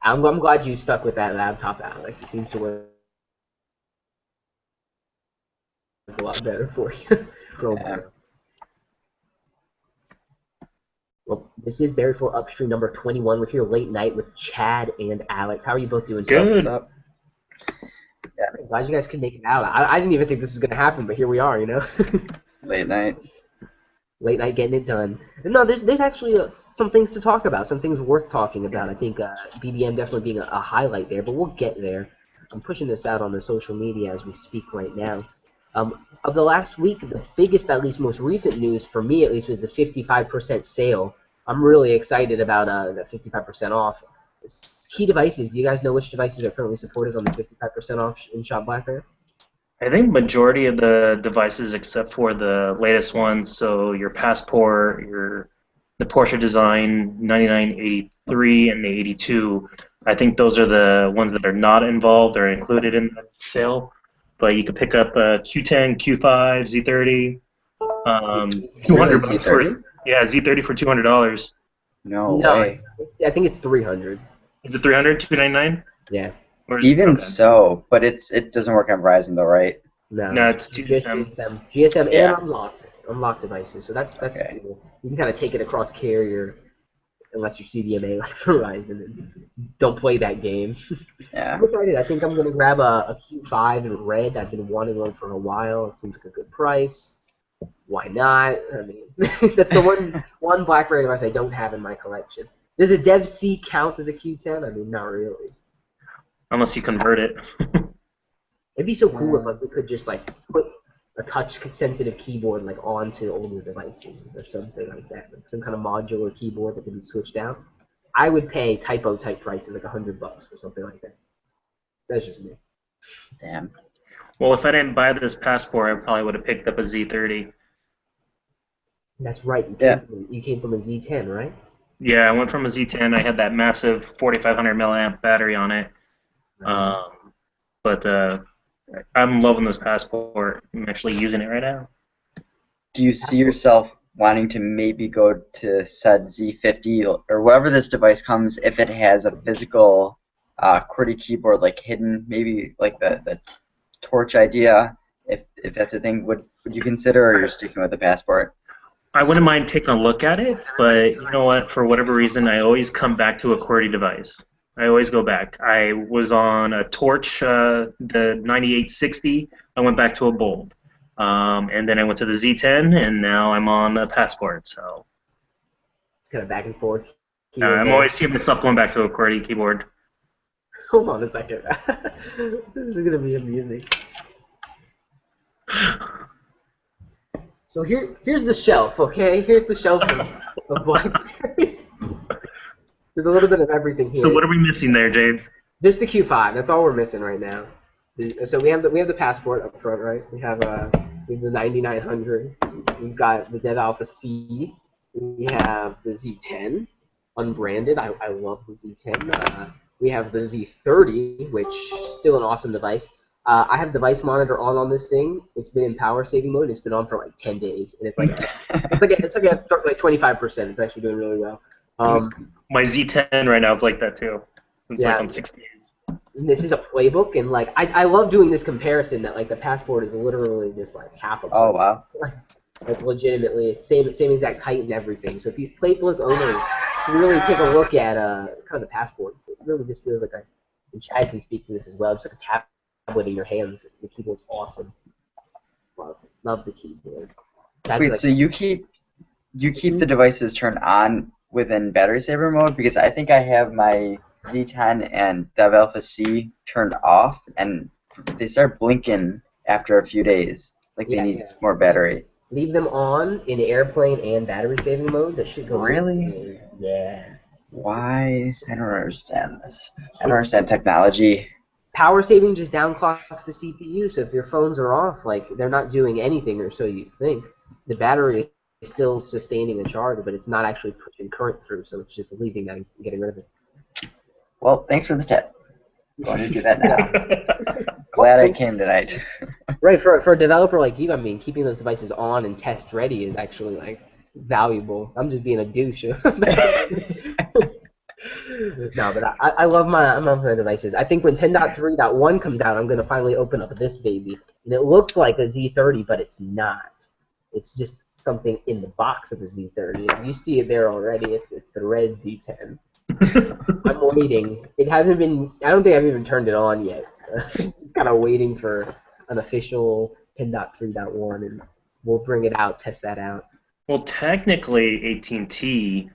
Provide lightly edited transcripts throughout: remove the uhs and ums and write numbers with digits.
I'm glad you stuck with that laptop, Alex. It seems to work a lot better for you. Pro Yeah. better. Well, this is BerryFlow Upstream number 21. We're here late night with Chad and Alex. How are you both doing today? What's Good. up? I'm glad you guys could make it out. I didn't even think this was going to happen, but here we are, you know? Late night. Late night getting it done. And no, there's actually some things to talk about, some things worth talking about. I think BBM definitely being a highlight there, but we'll get there. I'm pushing this out on the social media as we speak right now. Of the last week, the biggest, at least most recent news, for me at least, was the 55% sale. I'm really excited about the 55% off. Key devices, do you guys know which devices are currently supported on the 55% off in Shop BlackBerry? I think majority of the devices, except for the latest ones, so your Passport, the Porsche Design 9983 and the 82, I think those are the ones that are not involved or included in the sale. But you could pick up a Q10, Q5, Z30, Really, 200 bucks for Z30? Z30 for $200. No No, way. I think it's 300. Is it 300, 299? Yeah. Or Even okay. so, but it doesn't work on Verizon though, right? No, No, it's just GSM. GSM Yeah. and unlocked devices. So that's Okay. cool. You can kind of take it across carrier unless you're CDMA like Verizon and don't play that game. Yeah. I'm excited. I think I'm gonna grab a Q5 in red. I've been wanting one for a while. It seems like a good price. Why not? I mean, that's the one BlackBerry device I don't have in my collection. Does a Dev C count as a Q10? I mean, not really. Unless you convert it. It'd be so cool if like, we could just like put a touch-sensitive keyboard like onto older devices or something like that, like some kind of modular keyboard that could be switched out. I would pay typo type prices like $100 for something like that. That's just me. Damn. Well, if I didn't buy this Passport, I probably would have picked up a Z30. That's right. Yeah. You came from a Z10, right? Yeah, I went from a Z10. I had that massive 4,500 milliamp battery on it. But I'm loving this Passport. I'm actually using it right now. Do you see yourself wanting to maybe go to said Z50 or whatever this device comes if it has a physical QWERTY keyboard like hidden, maybe like the torch idea? If that's a thing, would you consider, or you're sticking with the Passport? I wouldn't mind taking a look at it, but you know what? For whatever reason, I always come back to a QWERTY device. I always go back. I was on a Torch, the 9860. I went back to a Bold. And then I went to the Z10, and now I'm on a Passport. So It's kind of back and forth. I'm always seeing myself going back to a QWERTY keyboard. Hold on a second. This is gonna be amusing. So here's the shelf, okay? Here's the shelf of BlackBerry. There's a little bit of everything here. So what are we missing there, James? Just the Q5. That's all we're missing right now. So we have the Passport up front, right? We have the 9900. We've got the Dev Alpha C. We have the Z10, unbranded. I love the Z10. We have the Z30, which is still an awesome device. I have device monitor on this thing. It's been in power saving mode. It's been on for like 10 days, and it's like 25%. It's actually doing really well. My Z10 right now is like that too. It's Yeah. like on 60. This is a playbook, and like I love doing this comparison that like the Passport is literally just like half a. Oh wow. Like legitimately, it's same exact height and everything. So if you playbook owners should really take a look at kind of the Passport. It really just feels like and Chad can speak to this as well. It's like a tablet in your hands. The keyboard's awesome. Love the keyboard. That's Wait, like, so you keep the devices turned on within battery saver mode? Because I think I have my Z10 and Dev Alpha C turned off, and they start blinking after a few days, like they need more battery. leave them on in airplane and battery saving mode. That shit goes. Really? Yeah. Why? I don't understand this. I don't understand technology. Power saving just downclocks the CPU, so if your phones are off, like they're not doing anything, or so you think. The battery is still sustaining a charge, but it's not actually pushing current through, so it's just leaving that and getting rid of it. Well, thanks for the tip. Going to do that now. Glad I came tonight. Right, for a developer like you, I mean, keeping those devices on and test ready is actually like valuable. I'm just being a douche. No, but I love my devices. I think when 10.3.1 comes out, I'm gonna finally open up this baby, and it looks like a Z30, but it's not. It's just something in the box of a Z30. And you see it there already. It's the red Z10. I'm waiting. It hasn't been. I don't think I've even turned it on yet. Just kind of waiting for an official 10.3.1, and we'll bring it out, test that out. Well, technically, AT&T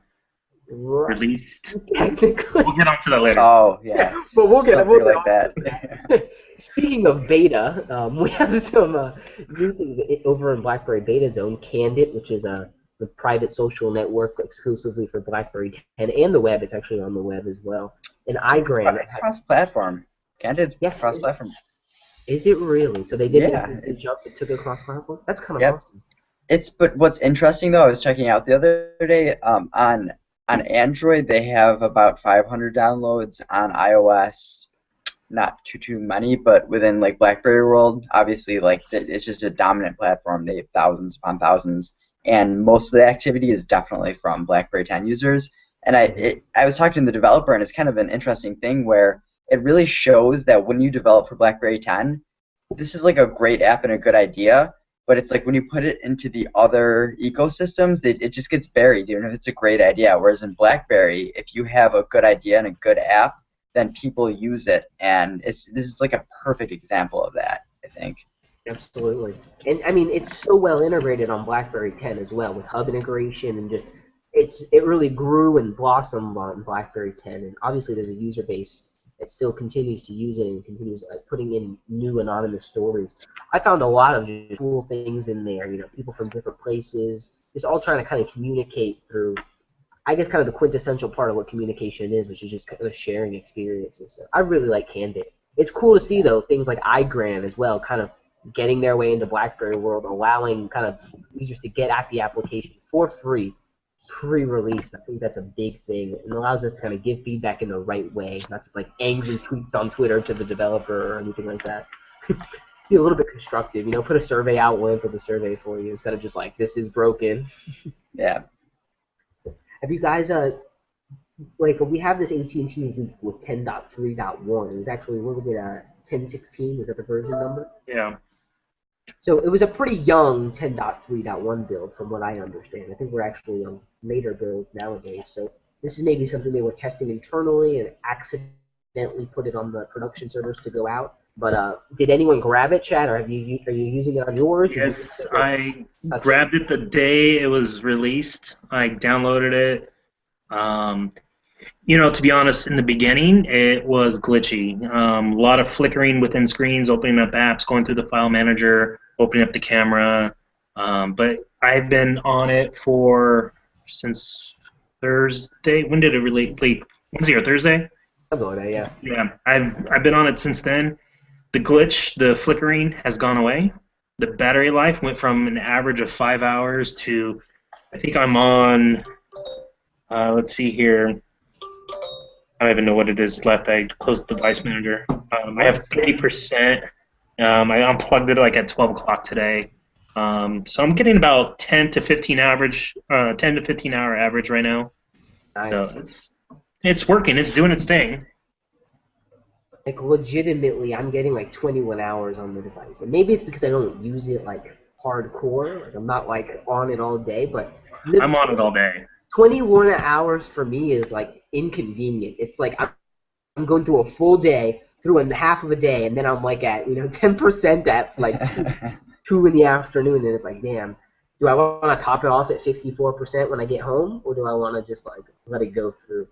Right. released. Technically. We'll get onto that later. Oh, yeah. But we'll get Something like on that. to that. Speaking of beta, we have some new things over in BlackBerry Beta Zone. Candid, which is the private social network exclusively for BlackBerry 10 and the web. It's actually on the web as well. And iGram. It's cross-platform. Candid's Yes, cross-platform. Is it really? So they did Yeah, the jump that took it across platform? That's kind of awesome. But what's interesting though, I was checking out the other day, on Android they have about 500 downloads. On iOS, not too many, but within like BlackBerry world, obviously like it's just a dominant platform. They have thousands upon thousands, and most of the activity is definitely from BlackBerry 10 users. And I was talking to the developer, and it's kind of an interesting thing where it really shows that when you develop for BlackBerry 10, this is like a great app and a good idea, but it's like when you put it into the other ecosystems, it just gets buried, even if it's a great idea. Whereas in BlackBerry, if you have a good idea and a good app, then people use it, and this is like a perfect example of that, I think. Absolutely. And I mean, it's so well integrated on BlackBerry 10 as well with hub integration and just it really grew and blossomed on BlackBerry 10, and obviously there's a user base that still continues to use it and continues putting in new anonymous stories. I found a lot of just cool things in there, people from different places, just all trying to kind of communicate through, I guess, kind of the quintessential part of what communication is, which is just kind of sharing experiences. So I really like Candid. It's cool to see, though, things like iGram as well, kind of getting their way into BlackBerry world, allowing kind of users to get at the application for free, pre-released. I think that's a big thing. It allows us to kind of give feedback in the right way, not just like angry tweets on Twitter to the developer or anything like that. Be a little bit constructive, put a survey out, we'll answer the survey for you instead of just like, this is broken. Yeah. Have you guys, we have this AT&T week with 10.3.1. It was actually, what was it, 10.16? Was that the version number? Yeah. So it was a pretty young 10.3.1 build from what I understand. I think we're actually on later builds nowadays. So this is maybe something they were testing internally and accidentally put it on the production servers to go out. But did anyone grab it, Chad, or are you using it on yours? Yes, I grabbed it the day it was released. I downloaded it. To be honest, in the beginning, it was glitchy. A lot of flickering within screens, opening up apps, going through the file manager, opening up the camera. But I've been on it since Thursday. When did it release? Wednesday or Thursday? Yeah. Yeah, I've been on it since then. The glitch, the flickering, has gone away. The battery life went from an average of 5 hours to, I think I'm on, let's see here. I don't even know what it is left. I closed the device manager. I have 30%. I unplugged it at 12 o'clock today. So I'm getting about 10 to 15 hour average right now. Nice. So it's working. It's doing its thing. Legitimately, I'm getting 21 hours on the device, and maybe it's because I don't use it hardcore. I'm not on it all day, but I'm on it all day. 21 hours for me is inconvenient. It's I'm going through a full day, through a half of a day, and then I'm at 10% at 2 in the afternoon, and it's damn. Do I want to top it off at 54% when I get home, or do I want to just let it go through?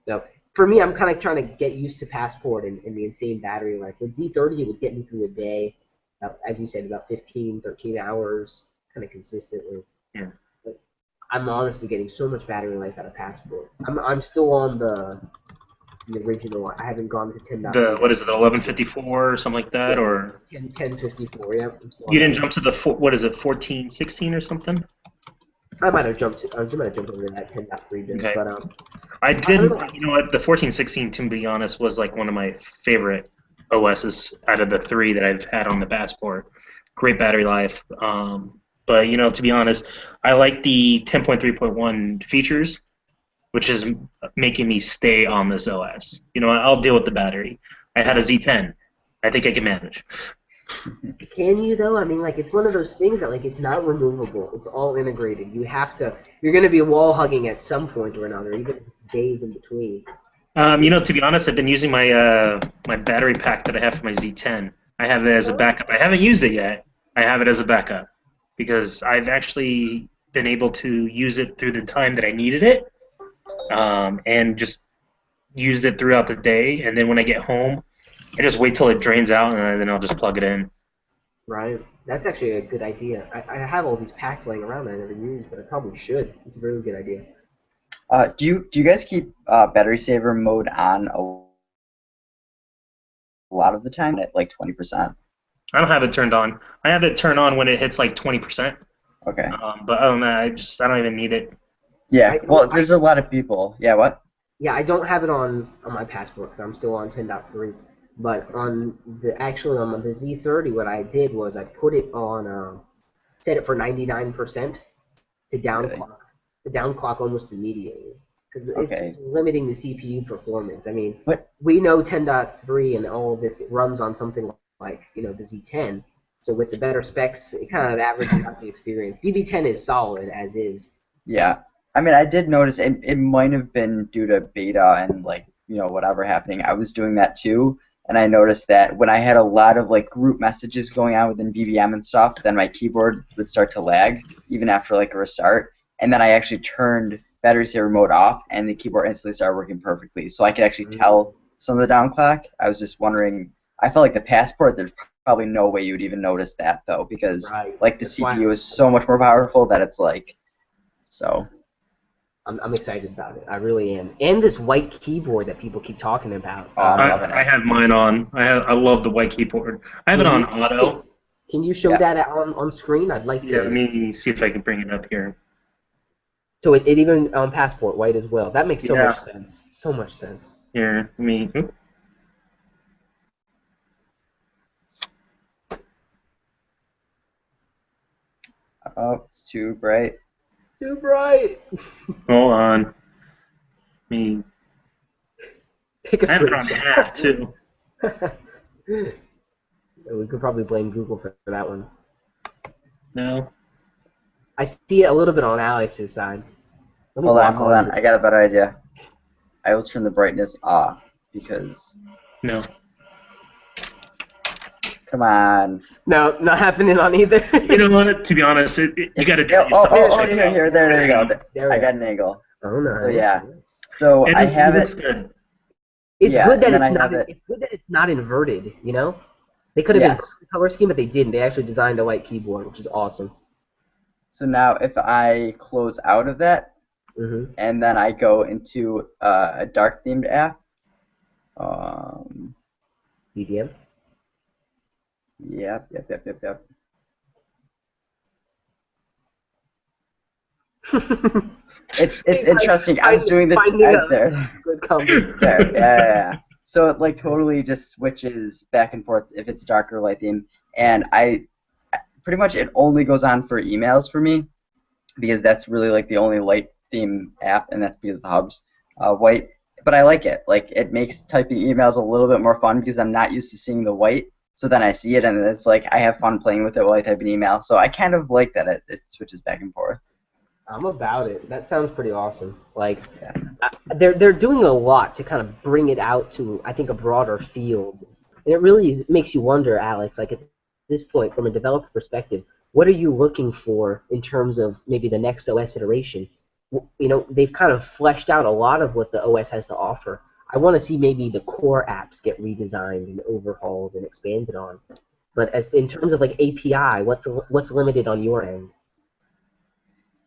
So for me, I'm kind of trying to get used to Passport and the insane battery life. With Z30, it would get me through a day, as you said, about 15, 13 hours, kind of consistently. Yeah. But I'm honestly getting so much battery life out of Passport. I'm still on the original. I haven't gone to 10. What is it, the 1154 or something like that, yeah, or 1054? Yeah. You didn't jump to the 1416 or something? I might have jumped over that 10.3 build, Okay. But I did. You know what? The 1416, to be honest, was one of my favorite OSs out of the three that I've had on the Passport. Great battery life. But to be honest, I like the 10.3.1 features, which is making me stay on this OS. I'll deal with the battery. I had a Z10. I think I can manage. Can you though? I mean, like, it's one of those things that, like, it's not removable. It's all integrated. You have to. You're going to be wall hugging at some point or another, even if it's days in between. To be honest, I've been using my my battery pack that I have for my Z10. I have it as a backup. I haven't used it yet. I have it as a backup because I've actually been able to use it through the time that I needed it, and just used it throughout the day. And then when I get home, I just wait till it drains out, and then I'll just plug it in. Right. That's actually a good idea. I have all these packs laying around that I never use, but I probably should. It's a really good idea. Do you guys keep battery saver mode on a lot of the time at like 20%? I don't have it turned on. I have it turned on when it hits like 20%. Okay. But other than that, I don't even need it. Yeah. Well, there's a lot of people. Yeah. What? Yeah, I don't have it on my passport because I'm still on 10.3. But on the Z30, what I did was I put it on set it for 99% to downclock almost immediately because it's limiting the CPU performance. I mean, we know 10.3 and all of this, it runs on something like the Z10. So with the better specs, it kind of averages out the experience. BB10 is solid as is. Yeah. I mean, I did notice it might have been due to beta and like whatever happening. I was doing that too. And I noticed that when I had a lot of like group messages going on within BBM and stuff, then my keyboard would start to lag even after like a restart. And then I actually turned battery saver mode off, and the keyboard instantly started working perfectly. So I could actually tell some of the downclock. I was just wondering. I felt like the passport, there's probably no way you would even notice that though, because like the CPU is so much more powerful that it's like so. I'm excited about it. I really am. And this white keyboard that people keep talking about. Oh, I'm loving it. I have mine on. I love the white keyboard. I have it on auto. Can you show that on screen? I'd like to. Yeah, let me see if I can bring it up here. So it even on passport white as well. That makes so much sense. So much sense. Here, let me. Oh, it's too bright. Too bright. Hold on. Let me take a screenshot. I have it on half too. We could probably blame Google for that one. No. I see it a little bit on Alex's side. Hold on. I got a better idea. I will turn the brightness off because. No. Come on. No, not happening on either. You know what? To be honest, you got to do it yourself. There you go. I got an angle. Oh, nice. So yeah. So I have it. Good. It's good that it's not. It's good that it's not inverted. They could have been the color scheme, but they didn't. They actually designed a white keyboard, which is awesome. So now, if I close out of that, and then I go into a dark themed app. BBM. Yep. It's interesting. I was doing the good combo. Yeah. So it like totally just switches back and forth if it's dark or light theme, and I pretty much it only goes on for emails for me because that's really like the only light theme app, and that's because the hub's white. But I like it. Like it makes typing emails a little bit more fun because I'm not used to seeing the white. So then I see it, and it's like I have fun playing with it while I type an email. So I kind of like that it switches back and forth. I'm about it. That sounds pretty awesome. Like, they're doing a lot to kind of bring it out to, I think, a broader field. And it really makes you wonder, Alex, like at this point, from a developer perspective, what are you looking for in terms of maybe the next OS iteration? They've kind of fleshed out a lot of what the OS has to offer. I want to see maybe the core apps get redesigned and overhauled and expanded on. But as in terms of like API, what's limited on your end?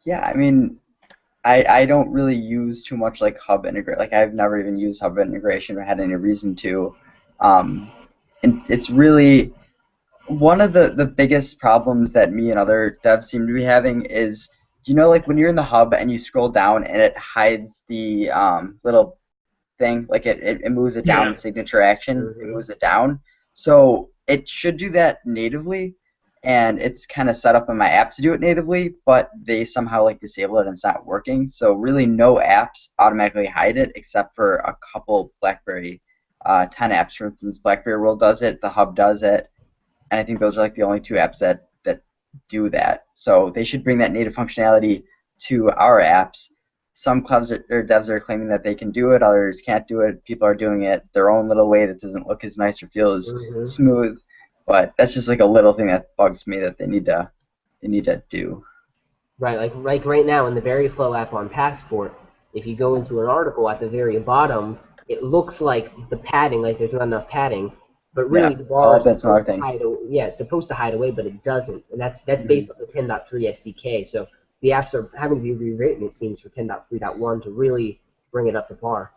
Yeah, I mean, I don't really use too much like hub integration. Like I've never even used hub integration or had any reason to. And it's really one of the biggest problems that me and other devs seem to be having is, like when you're in the hub and you scroll down and it hides the little thing, like it moves it down, the signature action, it moves it down. So it should do that natively, and it's kind of set up in my app to do it natively, but they somehow like disable it and it's not working. So really no apps automatically hide it except for a couple BlackBerry 10 apps. For instance, BlackBerry World does it, the Hub does it, and I think those are like the only two apps that do that. So they should bring that native functionality to our apps. Some clubs or devs are claiming that they can do it, others can't do it. People are doing it their own little way that doesn't look as nice or feel as smooth. But that's just like a little thing that bugs me that they need to do. Right, like right now in the BerryFlow app on Passport, if you go into an article at the very bottom, it looks like the padding, like there's not enough padding, but really Yeah, the bar is that's another supposed to thing. hide. Yeah, it's supposed to hide away, but it doesn't, and that's Mm-hmm. based on the 10.3 SDK. So the apps are having to be rewritten, it seems, for 10.3.1 to really bring it up to par.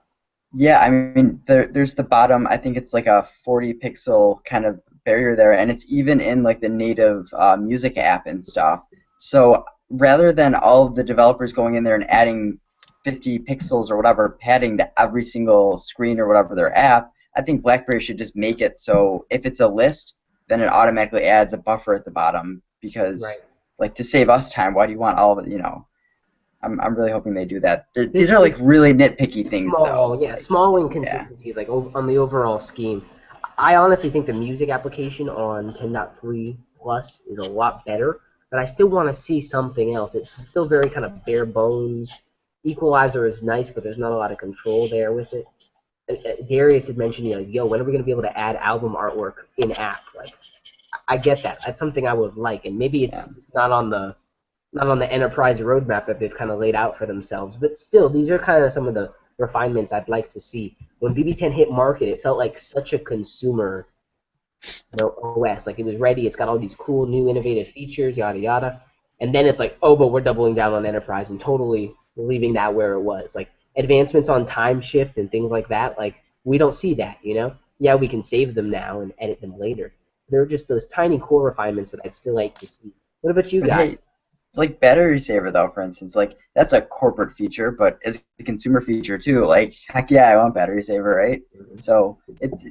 Yeah, I mean, there's the bottom. I think it's like a 40 pixel kind of barrier there, and it's even in like the native music app and stuff. So rather than all of the developers going in there and adding 50 pixels or whatever padding to every single screen or whatever their app, I think BlackBerry should just make it so if it's a list, then it automatically adds a buffer at the bottom because, Right. like, to save us time, why do you want all of it, I'm really hoping they do that. These are like really nitpicky things, though. Yeah, small inconsistencies, like on the overall scheme. I honestly think the music application on 10.3 Plus is a lot better, but I still want to see something else. It's still very kind of bare bones. Equalizer is nice, but there's not a lot of control there with it. Darius had mentioned, yo, when are we going to be able to add album artwork in app? Like, I get that. That's something I would like, and maybe it's not on the enterprise roadmap that they've kind of laid out for themselves. But still, these are kind of some of the refinements I'd like to see. When BB10 hit market, it felt like such a consumer OS. Like, it was ready. It's got all these cool, new, innovative features, yada, yada. And then it's like, oh, but we're doubling down on enterprise and totally leaving that where it was. Like, advancements on time shift and things like that, like, we don't see that, Yeah, we can save them now and edit them later. There are just those tiny core refinements that I'd still like to see. What about you But guys? hey, like battery saver though, for instance, like that's a corporate feature, but it's a consumer feature too. Like heck yeah, I want battery saver, right? So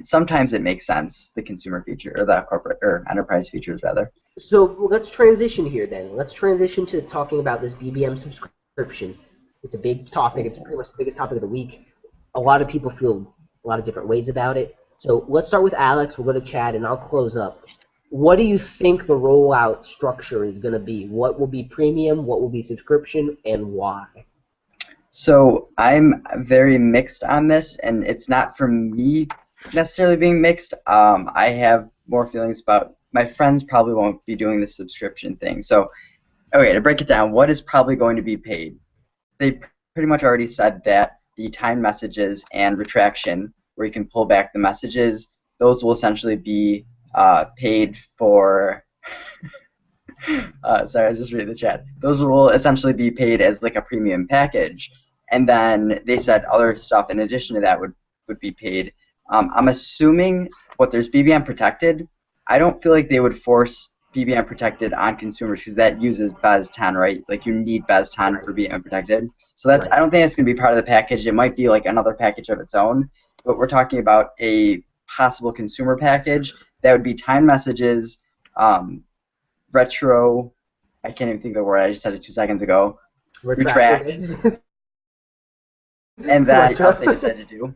sometimes it makes sense, the consumer feature or the corporate or enterprise features rather. So let's transition here then. Let's transition to talking about this BBM subscription. It's a big topic. It's pretty much the biggest topic of the week. A lot of people feel a lot of different ways about it. So let's start with Alex. We'll go to Chad, and I'll close up. What do you think the rollout structure is going to be? What will be premium? What will be subscription? And why? So I'm very mixed on this, and it's not from me necessarily being mixed. I have more feelings about my friends probably won't be doing the subscription thing. So, okay, to break it down, what is probably going to be paid? They pretty much already said that the timed messages and retraction, where you can pull back the messages, those will essentially be paid for. Sorry, I was just reading the chat. Those will essentially be paid as like a premium package, and then they said other stuff in addition to that would be paid. I'm assuming there's BBM protected. I don't feel like they would force BBM protected on consumers because that uses BES10, right? Like you need BES10 for BBM protected. So that's I don't think that's going to be part of the package. It might be like another package of its own, but we're talking about a possible consumer package that would be timed messages, retro. I can't even think of the word. I just said it 2 seconds ago. Retract. And that else they decided to do.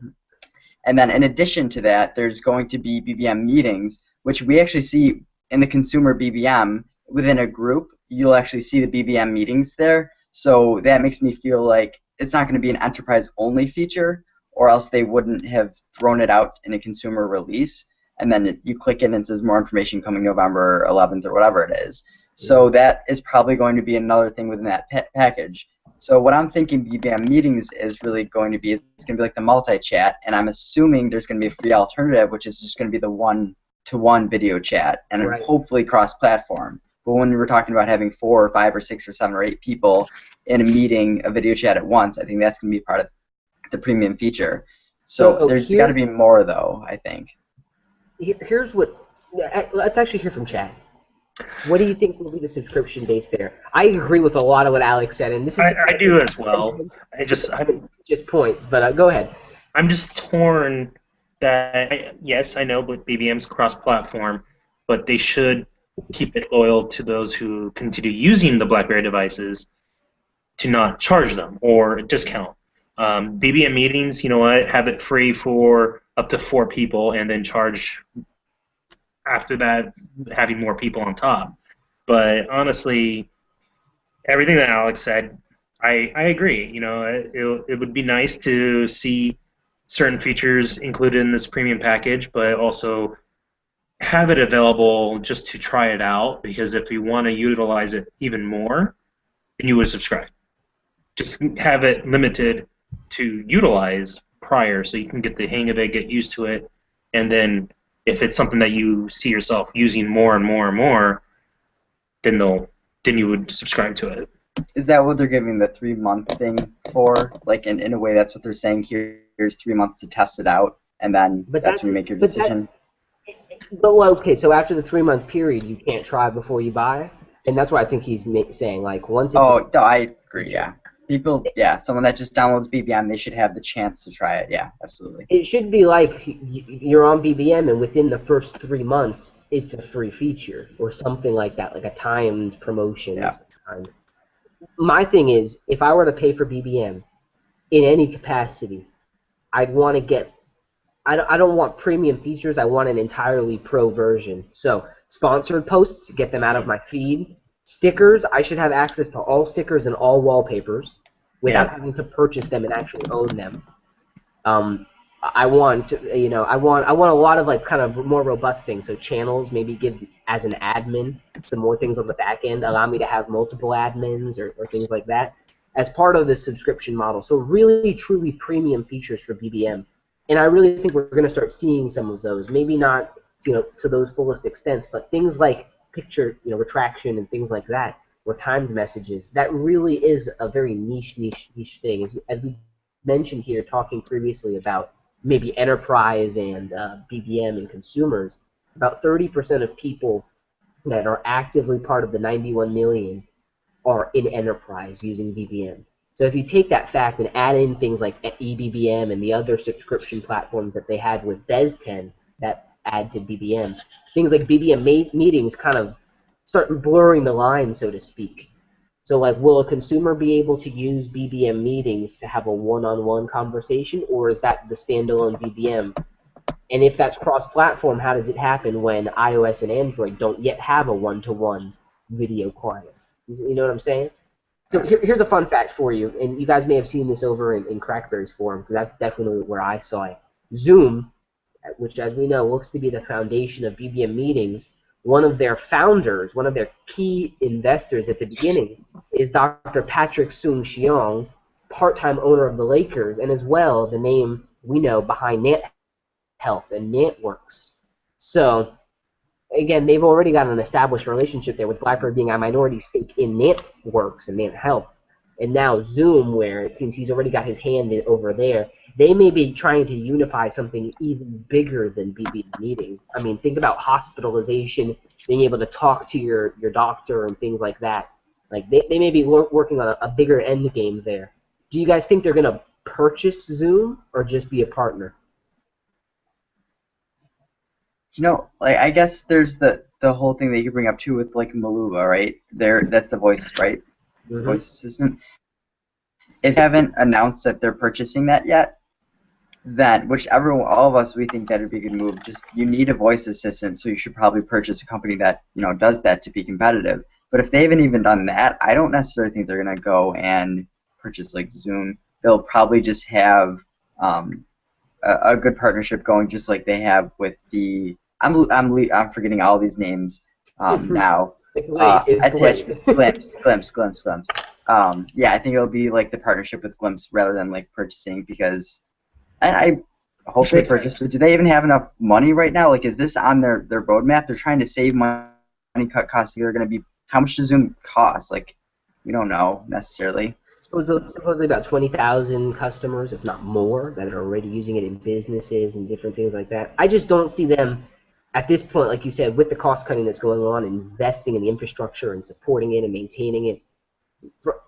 And then in addition to that, there's going to be BBM meetings, which we actually see in the consumer BBM within a group. You'll actually see the BBM meetings there. So that makes me feel like it's not going to be an enterprise-only feature, or else they wouldn't have thrown it out in a consumer release. And then you click in and it says more information coming November 11th or whatever it is. So that is probably going to be another thing within that package. So what I'm thinking BBM meetings is really going to be, it's going to be like the multi-chat, and I'm assuming there's going to be a free alternative, which is just going to be the one-to-one video chat, and hopefully cross-platform. But when we're talking about having 4 or 5 or 6 or 7 or 8 people in a meeting, a video chat at once, I think that's going to be part of the premium feature. So there's got to be more, though, I think. Here's what, let's actually hear from Chad. What do you think will be the subscription base there? I agree with a lot of what Alex said, and this is I do as well. I'm just points, but go ahead. I'm just torn that yes, I know BBM's cross-platform, but they should keep it loyal to those who continue using the BlackBerry devices to not charge them or discount. BBM meetings, you know what, have it free for up to 4 people and then charge after that, having more people on top. But honestly, everything that Alex said, I agree. You know, it would be nice to see certain features included in this premium package, but also have it available just to try it out, because if you want to utilize it even more, then you would subscribe. Just have it limited to utilize prior so you can get the hang of it, get used to it, and then if it's something that you see yourself using more and more and more, then you would subscribe to it. Is that what they're giving the 3-month thing for? Like, in a way, that's what they're saying here. Here's 3 months to test it out, and then that's when you make your decision. Well, okay, so after the 3-month period, you can't try before you buy, and that's why I think he's saying, like, once it's... Oh, no, I agree, yeah. People, yeah, someone that just downloads BBM, they should have the chance to try it, yeah, absolutely. It should be like you're on BBM, and within the first 3 months, it's a free feature, or something like that, like a timed promotion. Yeah. My thing is, if I were to pay for BBM in any capacity, I'd want to get... I don't want premium features. I want an entirely pro version. So sponsored posts, get them out of my feed. Stickers, I should have access to all stickers and all wallpapers without having to purchase them and actually own them. I want a lot of like kind of more robust things. So channels, maybe give as an admin some more things on the back end. Allow me to have multiple admins or things like that as part of this subscription model. So really, truly premium features for BBM. And I really think we're going to start seeing some of those. Maybe not, to those fullest extents, but things like picture, retraction and things like that, or timed messages. That really is a very niche thing. As we mentioned here, talking previously about maybe enterprise and BBM and consumers, about 30% of people that are actively part of the 91 million are in enterprise using BBM. So if you take that fact and add in things like eBBM and the other subscription platforms that they had with BES10 that add to BBM, things like BBM meetings kind of start blurring the line, so to speak. So like, will a consumer be able to use BBM meetings to have a one-on-one conversation, or is that the standalone BBM? And if that's cross-platform, how does it happen when iOS and Android don't yet have a one-to-one video client? You know what I'm saying? So here's a fun fact for you, and you guys may have seen this over in Crackberry's forum, because that's definitely where I saw it. Zoom, which as we know looks to be the foundation of BBM meetings, one of their founders, one of their key investors at the beginning, is Dr. Patrick Soon-Shiong, part-time owner of the Lakers, and as well the name we know behind Nant Health and Nantworks. So again, they've already got an established relationship there with BlackBerry being a minority stake in Nantworks and Nant Health. And now Zoom, where it seems he's already got his hand over there, they may be trying to unify something even bigger than BB meetings. I mean, think about hospitalization, being able to talk to your doctor and things like that. Like they may be working on a bigger end game there. Do you guys think they're going to purchase Zoom or just be a partner? Like, I guess there's the whole thing that you could bring up too with like Maluva, right? That's the voice, right? Mm-hmm. Voice assistant. If they haven't announced that they're purchasing that yet, then all of us, we think that would be a good move. Just, you need a voice assistant, so you should probably purchase a company that does that to be competitive. But if they haven't even done that, I don't necessarily think they're gonna go and purchase like Zoom. They'll probably just have a good partnership going, just like they have with the. I'm forgetting all these names now. Glimpse. Yeah, I think it'll be like the partnership with Glimpse rather than like purchasing, because I hope they purchase. But do they even have enough money right now? Like, is this on their roadmap? They're trying to save money, cut costs. They're going to be, how much does Zoom cost? Like, we don't know necessarily. Supposedly about 20,000 customers, if not more, that are already using it in businesses and different things like that. I just don't see them at this point, like you said, with the cost cutting that's going on, investing in the infrastructure and supporting it and maintaining it.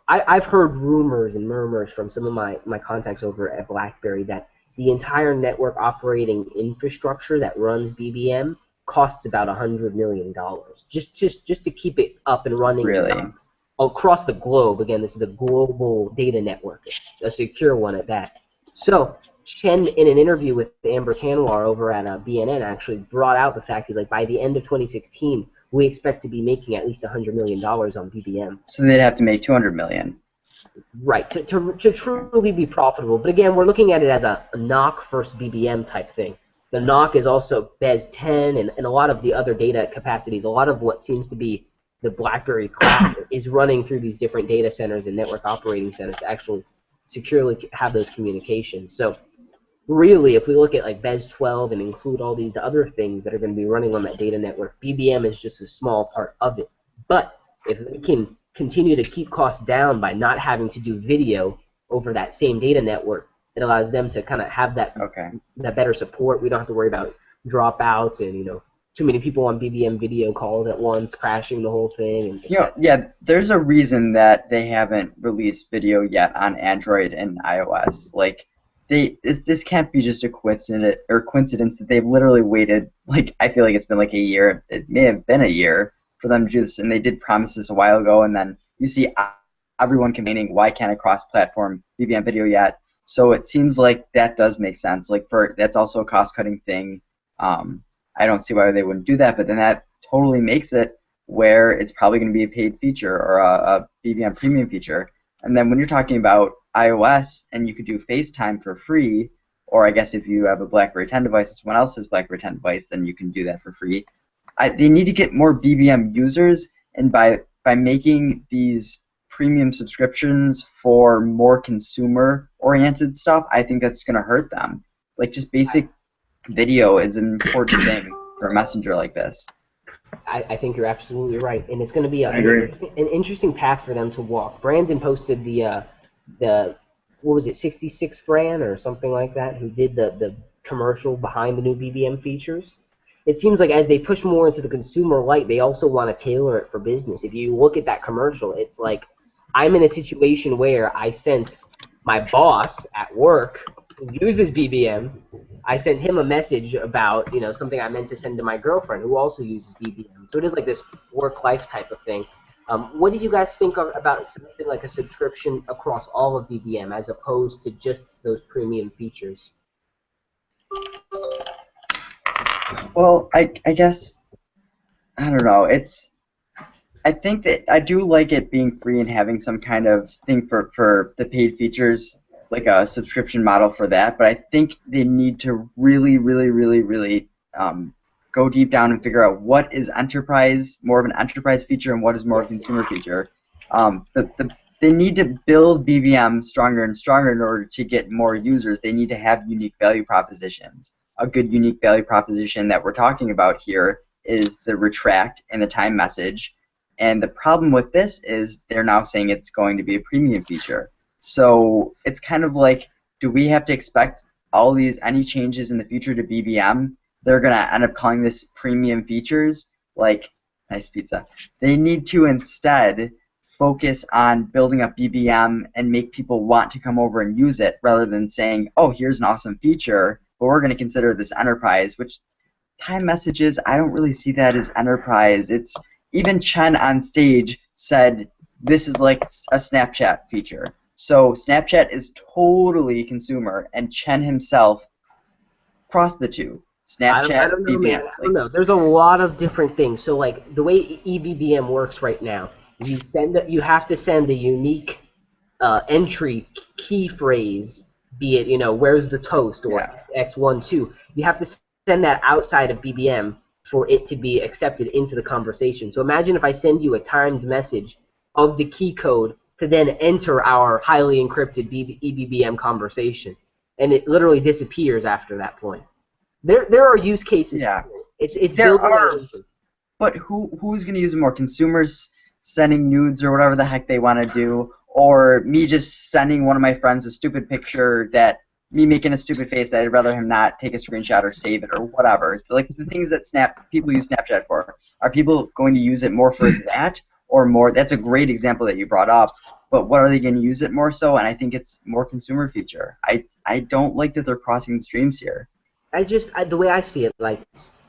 I've heard rumors and murmurs from some of my contacts over at BlackBerry that the entire network operating infrastructure that runs BBM costs about $100 million just to keep it up and running. Really? Across the globe. Again, this is a global data network, a secure one at that. So Chen, in an interview with Amber Tanwar over at BNN, actually brought out the fact he's like, by the end of 2016, we expect to be making at least $100 million on BBM. So they'd have to make 200 million. Right, to truly be profitable. But again, we're looking at it as a NOC versus BBM type thing. The NOC is also BES10 and a lot of the other data capacities. A lot of what seems to be the BlackBerry cloud is running through these different data centers and network operating centers to actually securely have those communications. So really, if we look at like BES12 and include all these other things that are going to be running on that data network, BBM is just a small part of it. But if we can continue to keep costs down by not having to do video over that same data network, it allows them to kind of have that that better support. We don't have to worry about dropouts and too many people on BBM video calls at once, crashing the whole thing. And yeah, there's a reason that they haven't released video yet on Android and iOS. Like, this can't be just a coincidence that they've literally waited. Like, I feel like it's been like a year. It may have been a year for them to do this, and they did promise this a while ago. And then you see everyone complaining, why can't I cross-platform BBM video yet? So it seems like that does make sense. Like, that's also a cost-cutting thing. I don't see why they wouldn't do that, but then that totally makes it where it's probably going to be a paid feature or a BBM premium feature. And then when you're talking about iOS and you could do FaceTime for free, or I guess if you have a BlackBerry 10 device and someone else's BlackBerry 10 device, then you can do that for free. They need to get more BBM users, and by making these premium subscriptions for more consumer-oriented stuff, I think that's going to hurt them. Like, just basic video is an important thing for a messenger like this. I think you're absolutely right, and it's going to be an interesting path for them to walk. Brandon posted the what was it, 66 brand or something like that, who did the commercial behind the new BBM features. It seems like as they push more into the consumer light, they also want to tailor it for business. If you look at that commercial, it's like, I'm in a situation where I sent my boss at work who uses BBM, I sent him a message about something I meant to send to my girlfriend who also uses BBM. So it is like this work-life type of thing. What do you guys think about something like a subscription across all of BBM as opposed to just those premium features? Well, I guess, I don't know. I think that I do like it being free and having some kind of thing for the paid features, like a subscription model for that. But I think they need to really, really, really, really go deep down and figure out what is more of an enterprise feature and what is more of a consumer feature. They need to build BBM stronger and stronger in order to get more users. They need to have unique value propositions. A good unique value proposition that we're talking about here is the retract and the time message. And the problem with this is they're now saying it's going to be a premium feature. So it's kind of like, do we have to expect any changes in the future to BBM? They're going to end up calling this premium features, like, nice pizza. They need to instead focus on building up BBM and make people want to come over and use it rather than saying, oh, here's an awesome feature, but we're going to consider this enterprise, which time messages, I don't really see that as enterprise. Even Chen on stage said this is like a Snapchat feature. So Snapchat is totally consumer, and Chen himself crossed the two. Snapchat, I don't know, man. I don't know. There's a lot of different things. So like the way eBBM works right now, you have to send a unique entry key phrase, be it where's the toast or X12. You have to send that outside of BBM for it to be accepted into the conversation. So imagine if I send you a timed message of the key code to then enter our highly encrypted eBBM conversation, and it literally disappears after that point. There are use cases. Yeah, it's there building are. But who's going to use it more? Consumers sending nudes or whatever the heck they want to do, or me just sending one of my friends a stupid picture that me making a stupid face that I'd rather him not take a screenshot or save it or whatever. Like the things that people use Snapchat for. Are people going to use it more for that or more? That's a great example that you brought up. But what are they going to use it more so? And I think it's more consumer feature. I don't like that they're crossing the streams here. the way I see it, like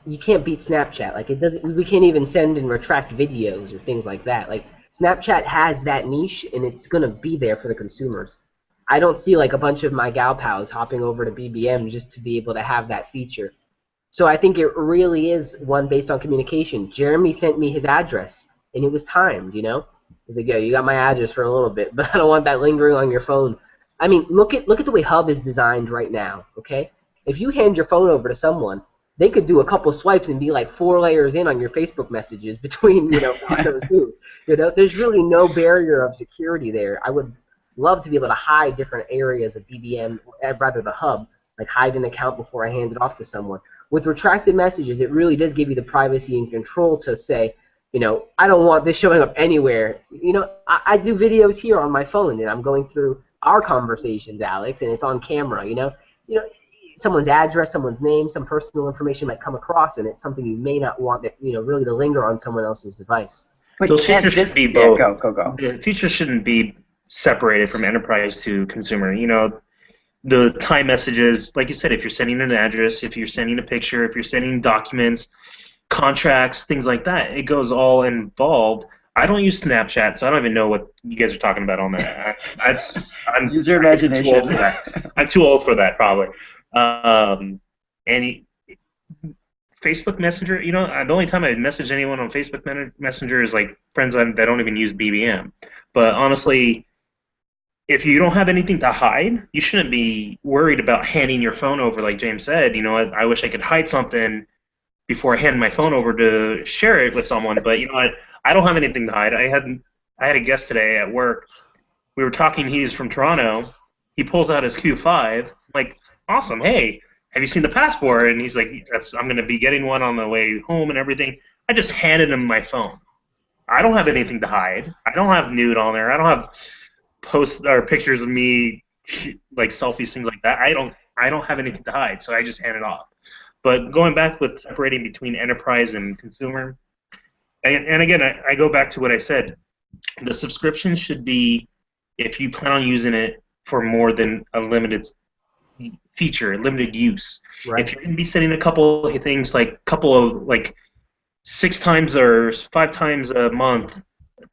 you can't beat Snapchat. Like it doesn't. We can't even send and retract videos or things like that. Like Snapchat has that niche, and it's gonna be there for the consumers. I don't see like a bunch of my gal pals hopping over to BBM just to be able to have that feature. So I think it really is one based on communication. Jeremy sent me his address, and it was timed, you know? He's like, yo, you got my address for a little bit, but I don't want that lingering on your phone. I mean, look at the way Hub is designed right now, okay? If you hand your phone over to someone, they could do a couple swipes and be like 4 layers in on your Facebook messages between, God knows who. There's really no barrier of security there. I would love to be able to hide different areas of BBM, rather the Hub, like hide an account before I hand it off to someone. With retracted messages, it really does give you the privacy and control to say, I don't want this showing up anywhere. I do videos here on my phone, and I'm going through our conversations, Alex, and it's on camera. Someone's address, someone's name, some personal information might come across, and it's something you may not want that, really to linger on someone else's device. But those features should be both. Yeah, go. The features shouldn't be separated from enterprise to consumer. The time messages, like you said, if you're sending an address, if you're sending a picture, if you're sending documents, contracts, things like that, it goes all involved. I don't use Snapchat, so I don't even know what you guys are talking about on that. Use your imagination. I'm too old for that, probably. Facebook Messenger, the only time I message anyone on Facebook Messenger is like friends that don't even use BBM. But honestly, if you don't have anything to hide, you shouldn't be worried about handing your phone over, like James said. I wish I could hide something before I hand my phone over to share it with someone. But I don't have anything to hide. I had a guest today at work. We were talking. He's from Toronto. He pulls out his Q5. I'm like, awesome. Hey, have you seen the passport? And he's like, I'm going to be getting one on the way home and everything. I just handed him my phone. I don't have anything to hide. I don't have nude on there. I don't have posts or pictures of me, like selfies, things like that. I don't have anything to hide, so I just hand it off. But going back with separating between enterprise and consumer, and again, I go back to what I said. The subscription should be if you plan on using it for more than a limited feature, limited use. Right. If you're going to be sending a couple of things, like 6 times or 5 times a month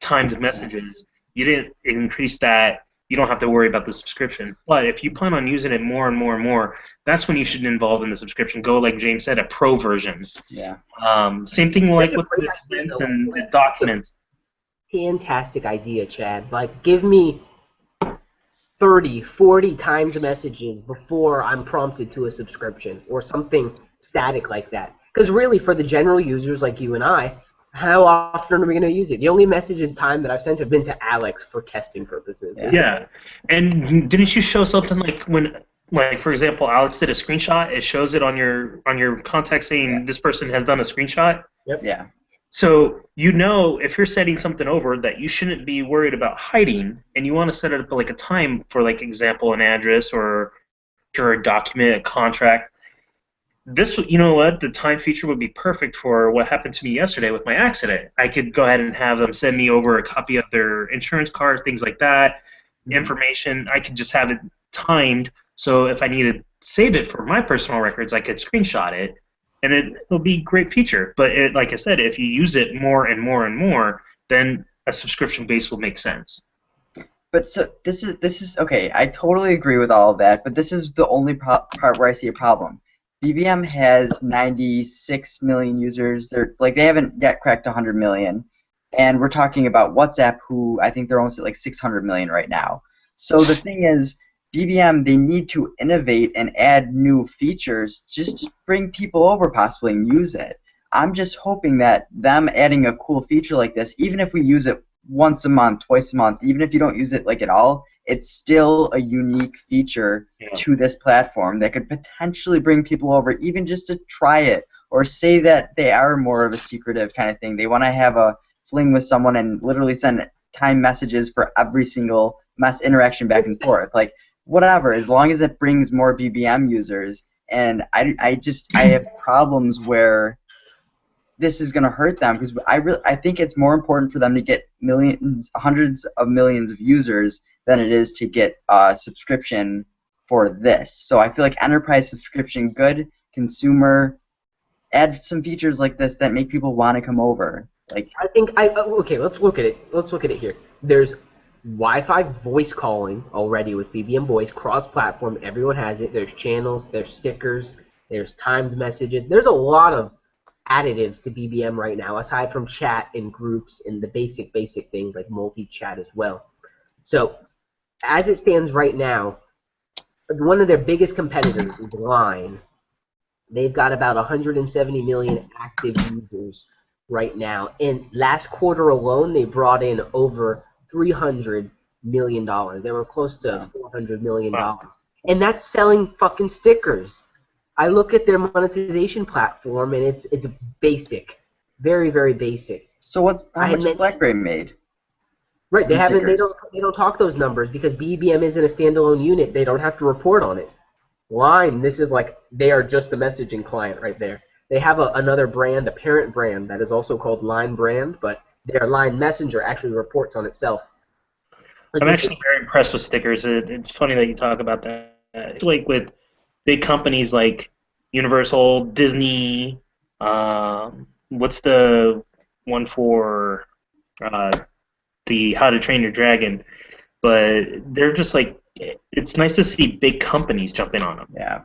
timed messages, you didn't increase that. You don't have to worry about the subscription. But if you plan on using it more and more and more, that's when you should involve in the subscription. Go, like James said, a pro version. Yeah. Same thing like with the events and the documents. Fantastic idea, Chad. Like, give me 30, 40 timed messages before I'm prompted to a subscription or something static like that. Because really, for the general users like you and I, how often are we going to use it? The only messages time that I've sent have been to Alex for testing purposes. Yeah. And didn't you show something like when, like for example, Alex did a screenshot? It shows it on your contact saying this person has done a screenshot. Yep. Yeah. So if you're setting something over that you shouldn't be worried about hiding, and you want to set it up like a time for, like example, an address or a document, a contract. This, the time feature would be perfect for what happened to me yesterday with my accident. I could go ahead and have them send me over a copy of their insurance card, things like that, information. I could just have it timed, so if I need to save it for my personal records, I could screenshot it, and it'll be a great feature. But like I said, if you use it more and more and more, then a subscription base will make sense. But so this is okay. I totally agree with all of that, but this is the only part where I see a problem. BBM has 96 million users. They haven't yet cracked 100 million, and we're talking about WhatsApp, who I think they're almost at like 600 million right now. So the thing is, BBM, they need to innovate and add new features just to bring people over possibly and use it. I'm just hoping that them adding a cool feature like this, even if we use it once a month, twice a month, even if you don't use it like at all, it's still a unique feature to this platform that could potentially bring people over even just to try it, or say that they are more of a secretive kind of thing. They want to have a fling with someone and literally send time messages for every single interaction back and forth. Like, whatever, as long as it brings more BBM users. And I have problems where this is going to hurt them, because I think it's more important for them to get hundreds of millions of users than it is to get a subscription for this. So I feel like enterprise subscription good, consumer. Add some features like this that make people want to come over. Like, I think okay. Let's look at it. Let's look at it here. There's Wi-Fi voice calling already with BBM Voice, cross-platform. Everyone has it. There's channels. There's stickers. There's timed messages. There's a lot of additives to BBM right now, aside from chat and groups and the basic things like multi-chat as well. So, as it stands right now, one of their biggest competitors is Line. They've got about 170 million active users right now. And last quarter alone, they brought in over $300 million. They were close to $400 million. Wow. And that's selling fucking stickers. I look at their monetization platform, and it's basic. Very, very basic. so how much has BlackBerry made? Right, they Stickers. don't talk those numbers because BBM isn't a standalone unit. They don't have to report on it. Line, this is like they are just a messaging client right there. They have another brand, a parent brand that is also called Line Brand, but their Line Messenger actually reports on itself. I'm actually very impressed with stickers. It's funny that you talk about that. I feel like with big companies like Universal, Disney, what's the one for the How to Train Your Dragon? But they're just like, it's nice to see big companies jump in on them. Yeah.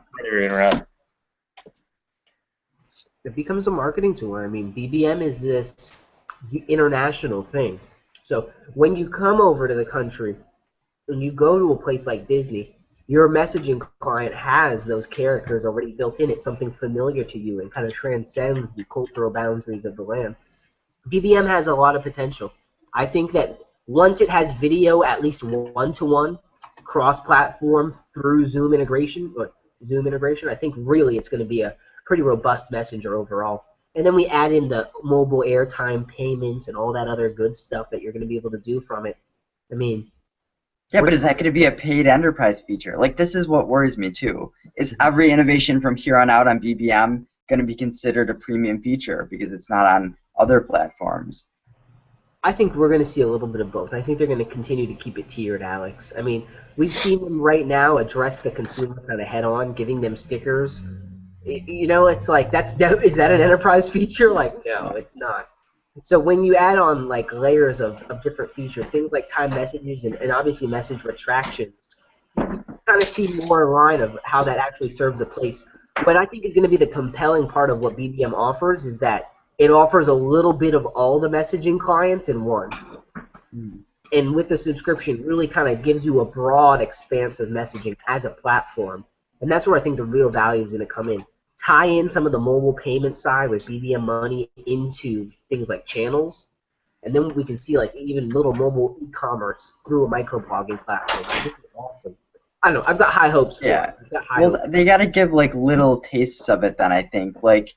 It becomes a marketing tool. I mean, BBM is this international thing. So when you come over to the country, when you go to a place like Disney, your messaging client has those characters already built in. It's something familiar to you and kind of transcends the cultural boundaries of the land. BBM has a lot of potential. I think that once it has video at least one-to-one, cross-platform through Zoom integration, I think really it's going to be a pretty robust messenger overall. And then we add in the mobile airtime payments and all that other good stuff that you're going to be able to do from it. I mean, Yeah, but is that going to be a paid enterprise feature? Like, this is what worries me, too. Is every innovation from here on out on BBM going to be considered a premium feature because it's not on other platforms? I think we're going to see a little bit of both. I think they're going to continue to keep it tiered, Alex. I mean, we've seen them right now address the consumer kind of head-on, giving them stickers. You know, it's like, is that an enterprise feature? Like, no, it's not. So when you add on like layers of different features, things like time messages and obviously message retractions, you kind of see more in line of how that actually serves a place. What I think is going to be the compelling part of what BBM offers is that it offers a little bit of all the messaging clients in one. And with the subscription, really kind of gives you a broad expanse of messaging as a platform. And that's where I think the real value is going to come in. Tie in some of the mobile payment side with BBM money into things like channels, and then we can see like even little mobile e-commerce through a microblogging platform. This is awesome. I don't know. I've got high hopes for Yeah. it. I've got high Well, hopes. they got to give like little tastes of it then, I think. Like,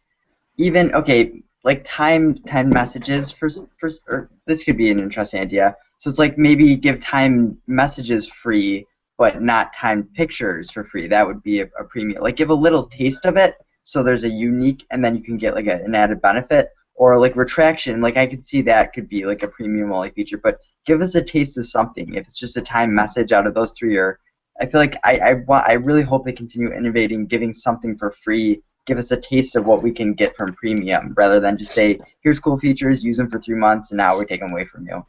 even, okay, like time messages or this could be an interesting idea. So it's like maybe give time messages free, but not timed pictures for free. That would be a premium. Like, give a little taste of it, so there's a unique, and then you can get like an added benefit, or like retraction. Like, I could see that could be like a premium only feature, but give us a taste of something. If it's just a time message out of those three, or I feel like I really hope they continue innovating, giving something for free. Give us a taste of what we can get from premium, rather than just say, here's cool features, use them for 3 months, and now we take them away from you.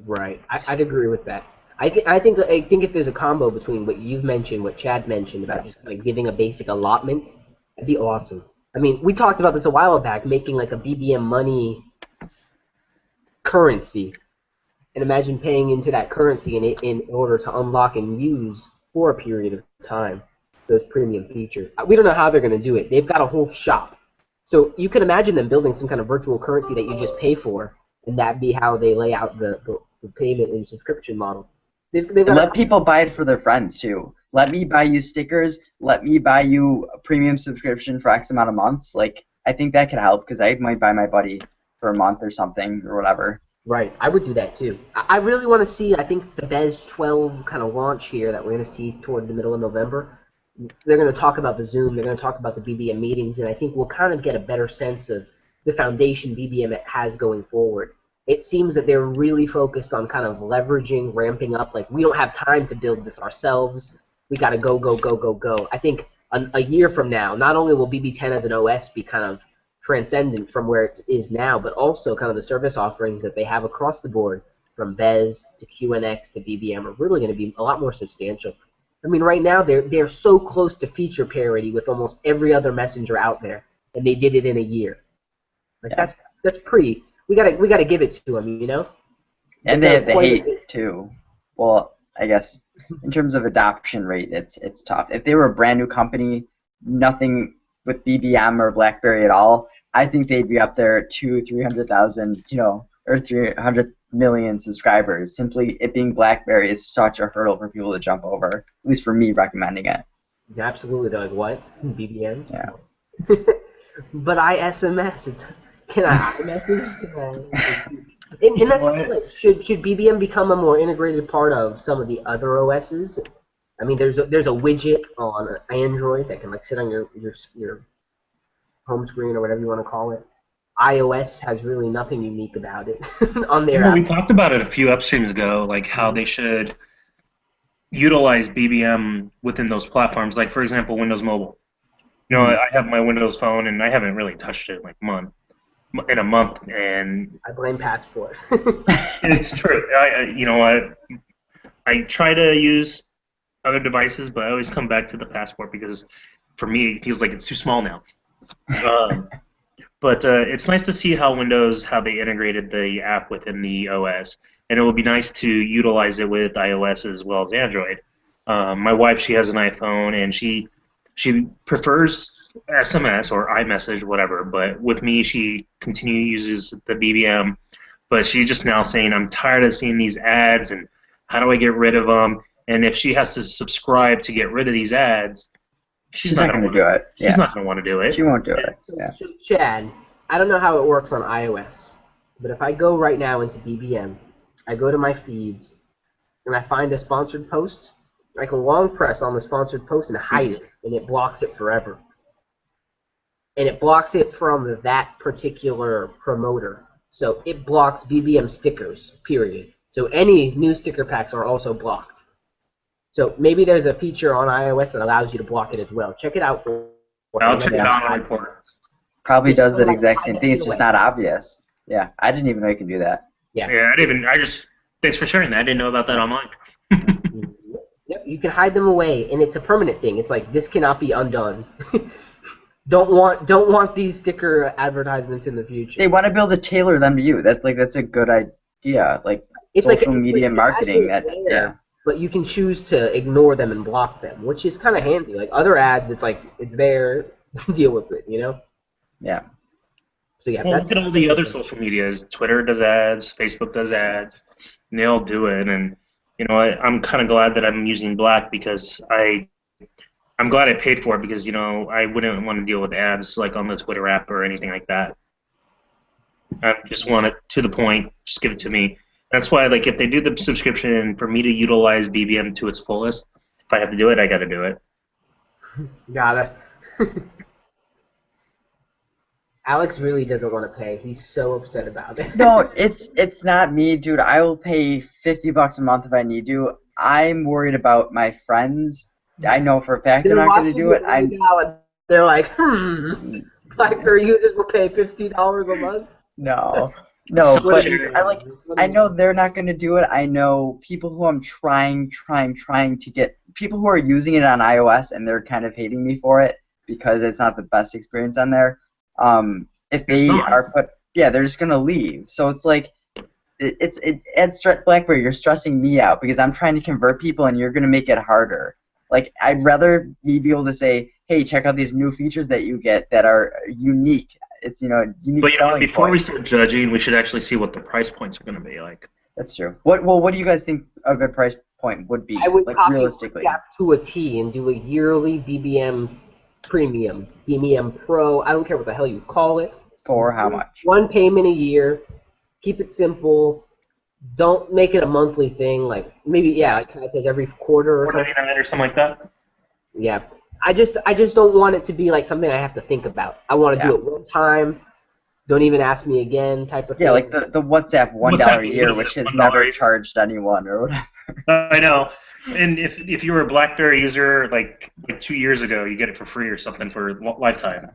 Right. I'd agree with that. I think if there's a combo between what you've mentioned, what Chad mentioned about just kind of giving a basic allotment, that'd be awesome. I mean, we talked about this a while back, making like a BBM money currency, and imagine paying into that currency in order to unlock and use for a period of time those premium features. We don't know how they're going to do it. They've got a whole shop. So you can imagine them building some kind of virtual currency that you just pay for, and that be how they lay out the payment and subscription model. They've got Let people buy it for their friends, too. Let me buy you stickers. Let me buy you a premium subscription for X amount of months. Like, I think that could help, because I might buy my buddy for a month or something, or whatever. Right, I would do that too. I really want to see, I think, the BES12 kind of launch here that we're going to see toward the middle of November. They're going to talk about the Zoom, they're going to talk about the BBM meetings, and I think we'll kind of get a better sense of the foundation BBM has going forward. It seems that they're really focused on kind of leveraging, ramping up, like we don't have time to build this ourselves. We got to go, go, go, go, go. I think a year from now, not only will BB10 as an OS be kind of transcendent from where it is now, but also kind of the service offerings that they have across the board, from BES to QNX to BBM, are really going to be a lot more substantial. I mean, right now they're so close to feature parity with almost every other messenger out there, and they did it in a year. Like that's pretty. We gotta give it to them, you know. And they have the hate too. Well, I guess in terms of adoption rate, it's tough. If they were a brand new company, nothing with BBM or BlackBerry at all, I think they'd be up there at 300,000, you know, or 300 million subscribers. Simply it being BlackBerry is such a hurdle for people to jump over. At least for me recommending it. Yeah, absolutely. They're like, what? BBM? Yeah. But I SMS. Can I iMessage? And that's the thing, like, should BBM become a more integrated part of some of the other OSs? I mean, there's a widget on Android that can like sit on your home screen or whatever you want to call it. iOS has really nothing unique about it on their app. We talked about it a few upstreams ago, like how they should utilize BBM within those platforms. Like, for example, Windows Mobile. You know, I have my Windows Phone, and I haven't really touched it in like a month, and I blame Passport. it's true. I try to use other devices, but I always come back to the Passport because for me it feels like it's too small now. But it's nice to see how they integrated the app within the OS, and it will be nice to utilize it with iOS as well as Android. My wife, she has an iPhone, and she prefers SMS or iMessage, whatever, but with me, she uses the BBM, but she's just now saying, I'm tired of seeing these ads, and how do I get rid of them? And if she has to subscribe to get rid of these ads, she's not going to do it. She's not going to want to do it. She won't do it. Yeah. So, Chad, I don't know how it works on iOS, but if I go right now into BBM, I go to my feeds, and I find a sponsored post, I can long press on the sponsored post and hide it, and it blocks it forever. And it blocks it from that particular promoter. So it blocks BBM stickers, period. So any new sticker packs are also blocked. So maybe there's a feature on iOS that allows you to block it as well. Check it out for. I'll check it out on the report. Probably does that exact same thing. It's just not obvious. Yeah, I didn't even know you could do that. Yeah. Yeah, thanks for sharing that. I didn't know about that online. Yep, you can hide them away, and it's a permanent thing. It's like, this cannot be undone. Don't want these sticker advertisements in the future. They want to be able to tailor them to you. That's a good idea. Like it's social like, media marketing. Yeah. But you can choose to ignore them and block them, which is kind of handy. Like other ads, it's like it's there, deal with it, you know? Yeah. So yeah. Well, look at all the other social medias. Twitter does ads. Facebook does ads. And they all do it, and you know, I'm kind of glad that I'm using Black because I'm glad I paid for it because, you know, I wouldn't want to deal with ads like on the Twitter app or anything like that. I just want it to the point. Just give it to me. That's why, like, if they do the subscription, for me to utilize BBM to its fullest, if I have to do it, I got to do it. Got it. Alex really doesn't want to pay. He's so upset about it. No, it's not me, dude. I will pay $50 a month if I need to. I'm worried about my friends. I know for a fact they're not going to do it. They're like, BlackBerry users will pay $50 a month. No, but I know they're not going to do it. I know people who I'm trying to get, people who are using it on iOS and they're kind of hating me for it because it's not the best experience on there. If they are they're just gonna leave. So it's like, BlackBerry, you're stressing me out because I'm trying to convert people and you're gonna make it harder. Like, I'd rather be able to say, hey, check out these new features that you get that are unique. It's, you know, unique. But yeah, before we start judging, we should actually see what the price points are gonna be like. That's true. What do you guys think a good price point would be? I would like, copy realistically to a T and do a yearly BBM Premium, BBM Pro. I don't care what the hell you call it. For how much? One payment a year. Keep it simple. Don't make it a monthly thing. Like maybe like it says every quarter or something. $4.99 or something like that. Yeah. I just don't want it to be like something I have to think about. I want to do it one time. Don't even ask me again type of thing. Yeah, like the WhatsApp $1 a year, which has never charged anyone or whatever. I know. And if you were a BlackBerry user like 2 years ago, you get it for free or something for lifetime.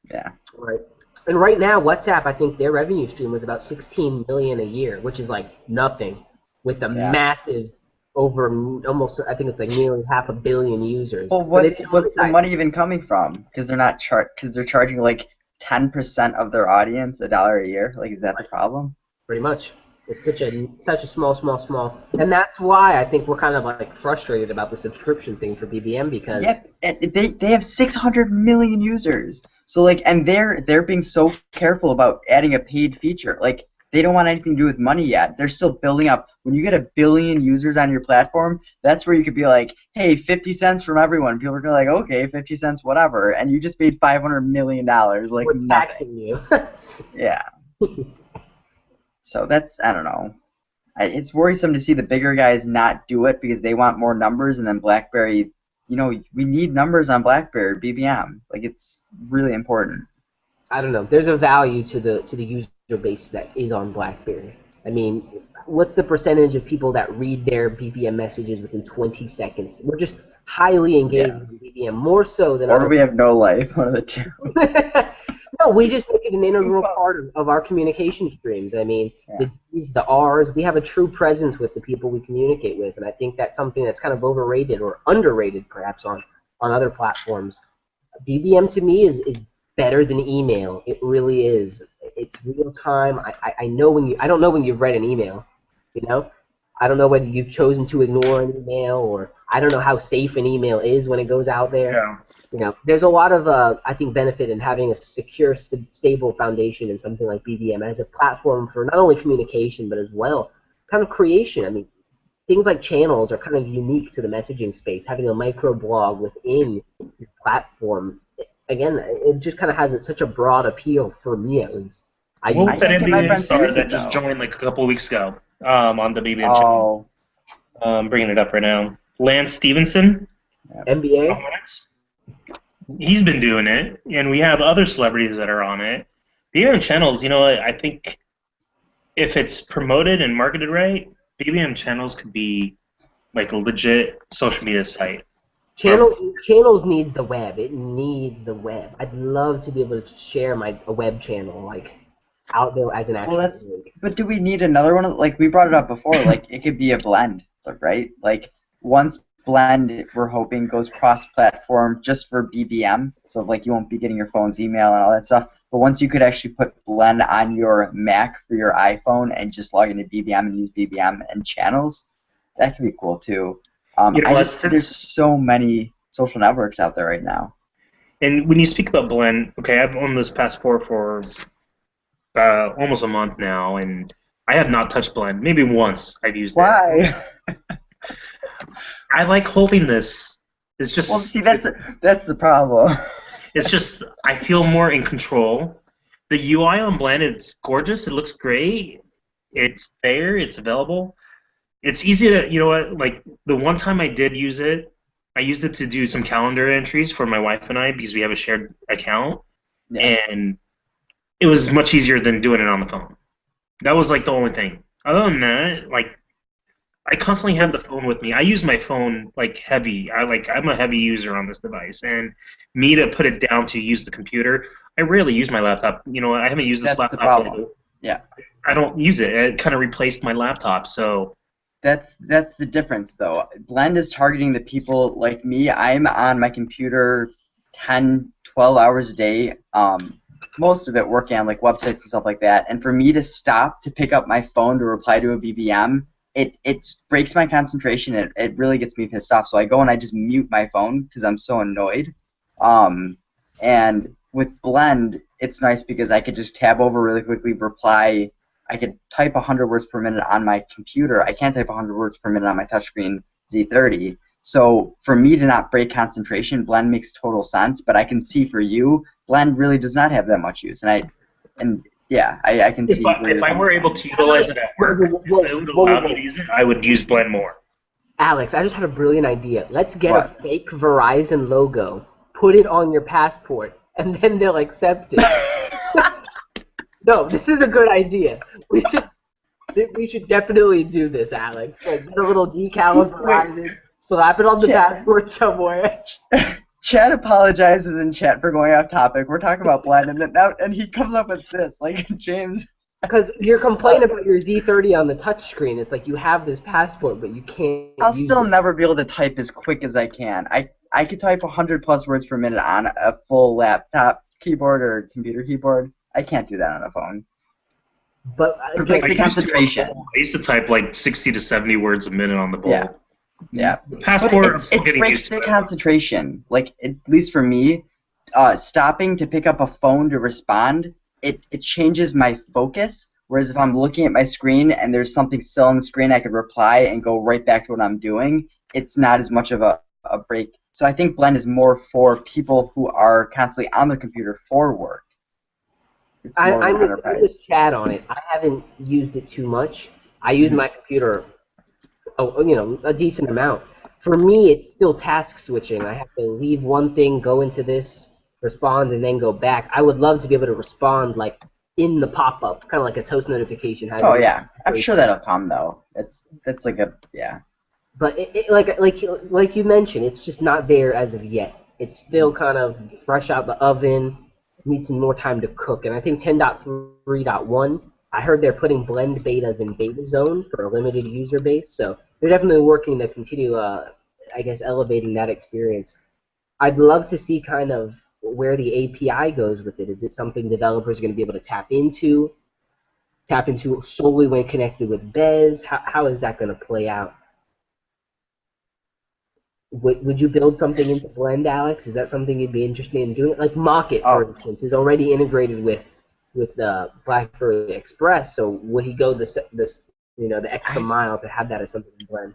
Yeah. Right. And right now, WhatsApp, I think their revenue stream was about 16 million a year, which is like nothing, with a Yeah. massive over almost, I think it's like nearly 500 million users. Well, But they what's the monetize money even coming from? Because they're charging like 10% of their audience $1 a year. Like, is that the problem? pretty much. It's such a small, and that's why I think we're kind of like frustrated about the subscription thing for BBM because Yeah, they have 600 million users. So like, and they're being so careful about adding a paid feature. Like, they don't want anything to do with money yet. They're still building up. When you get 1 billion users on your platform, that's where you could be like, hey, 50 cents from everyone. People are gonna be like, okay, 50 cents, whatever. And you just made $500 million, like we're nothing. taxing you. Yeah. So that's, I don't know. It's worrisome to see the bigger guys not do it because they want more numbers, and then BlackBerry, we need numbers on BlackBerry, BBM. Like, it's really important. I don't know. There's a value to the user base that is on BlackBerry. I mean, what's the percentage of people that read their BBM messages within 20 seconds? We're just highly engaged in BBM, more so than Or other. we have no life, one of the two. No, we just make it an integral part of our communication streams. I mean, the Ds, the Rs, we have a true presence with the people we communicate with, and I think that's something that's kind of overrated or underrated, perhaps, on other platforms. BBM to me is better than email. It really is. It's real time. I know when I don't know when you've read an email, you know? I don't know whether you've chosen to ignore an email, or I don't know how safe an email is when it goes out there. Yeah. There's a lot of, I think, benefit in having a secure, stable foundation in something like BBM as a platform for not only communication, but as well kind of creation. I mean, things like channels are kind of unique to the messaging space. Having a microblog within your platform, again, it just kind of has such a broad appeal for me, at least. What was that can't get my NBA friends star use that it, just though. joined like a couple of weeks ago on the BBM channel? I'm bringing it up right now. Lance Stevenson. NBA? He's been doing it, and we have other celebrities that are on it. BBM channels, I think if it's promoted and marketed right, BBM channels could be like a legit social media site. Channels needs the web. It needs the web. I'd love to be able to share a web channel like out there as an actual link. But do we need another one? Like, we brought it up before, like, it could be a blend, right? Like, once blend, we're hoping, goes cross-platform just for BBM, so like you won't be getting your phone's email and all that stuff. But once you could actually put blend on your Mac for your iPhone and just log into BBM and use BBM and channels, that could be cool too. There's so many social networks out there right now. And when you speak about blend, okay, I've owned this Passport for almost a month now, and I have not touched blend. Maybe once I've used it. Why? I like holding this. It's just. Well, see, that's the problem. It's just I feel more in control. The UI on blend, it's gorgeous. It looks great. It's there. It's available. It's easy to, like the one time I did use it, I used it to do some calendar entries for my wife and I because we have a shared account, and it was much easier than doing it on the phone. That was like the only thing. Other than that, like I constantly have the phone with me. I use my phone like heavy. I'm a heavy user on this device, and me to put it down to use the computer, I rarely use my laptop. I haven't used this laptop. That's the problem. Yeah. I don't use it. It kind of replaced my laptop, so. That's the difference, though. Blend is targeting the people like me. I'm on my computer 10, 12 hours a day, most of it working on like websites and stuff like that. And for me to stop to pick up my phone to reply to a BBM, it breaks my concentration. It really gets me pissed off. So I go and I just mute my phone because I'm so annoyed. And with Blend, it's nice because I could just tab over really quickly, reply. I could type 100 words per minute on my computer. I can't type 100 words per minute on my touchscreen Z30. So for me to not break concentration, Blend makes total sense. But I can see for you, Blend really does not have that much use. I can see. If I were able to utilize it at work, if it would allow me to use it, I would use Blend more. Alex, I just had a brilliant idea. Let's get a fake Verizon logo, put it on your passport, and then they'll accept it. No, this is a good idea. We should definitely do this, Alex. Like, get a little decal of Verizon, Slap it on the Chat. passport somewhere. Chad apologizes in chat for going off topic. We're talking about Blend, and he comes up with this. Like, James. Because you're complaining about your Z30 on the touchscreen. It's like you have this passport, but you can't I'll use still it. never be able to type as quick as I can. I could type 100+ words per minute on a full laptop keyboard or computer keyboard. I can't do that on a phone. But For basic I concentration. used to type like 60 to 70 words a minute on the bowl. Yeah. The passport, I'm But still it getting breaks used to the it. concentration. Like, at least for me, stopping to pick up a phone to respond, it changes my focus. Whereas if I'm looking at my screen and there's something still on the screen, I could reply and go right back to what I'm doing. It's not as much of a break. So I think Blend is more for people who are constantly on their computer for work. It's more I'm of an with enterprise. Chad on it. I haven't used it too much. I use my computer, a decent amount. For me, it's still task switching. I have to leave one thing, go into this, respond, and then go back. I would love to be able to respond like in the pop-up, kind of like a toast notification. Oh yeah, I'm sure that'll come though. That's like a yeah. But like you mentioned, it's just not there as of yet. It's still kind of fresh out the oven. Needs some more time to cook. And I think 10.3.1, I heard they're putting blend betas in beta zone for a limited user base. So they're definitely working to continue, I guess, elevating that experience. I'd love to see kind of where the API goes with it. Is it something developers are going to be able to tap into solely when connected with BES? How is that going to play out? Would you build something into Blend, Alex? Is that something you'd be interested in doing? Like Mocket, for instance, is already integrated with BlackBerry Express. So would he go the extra mile to have that as something in Blend?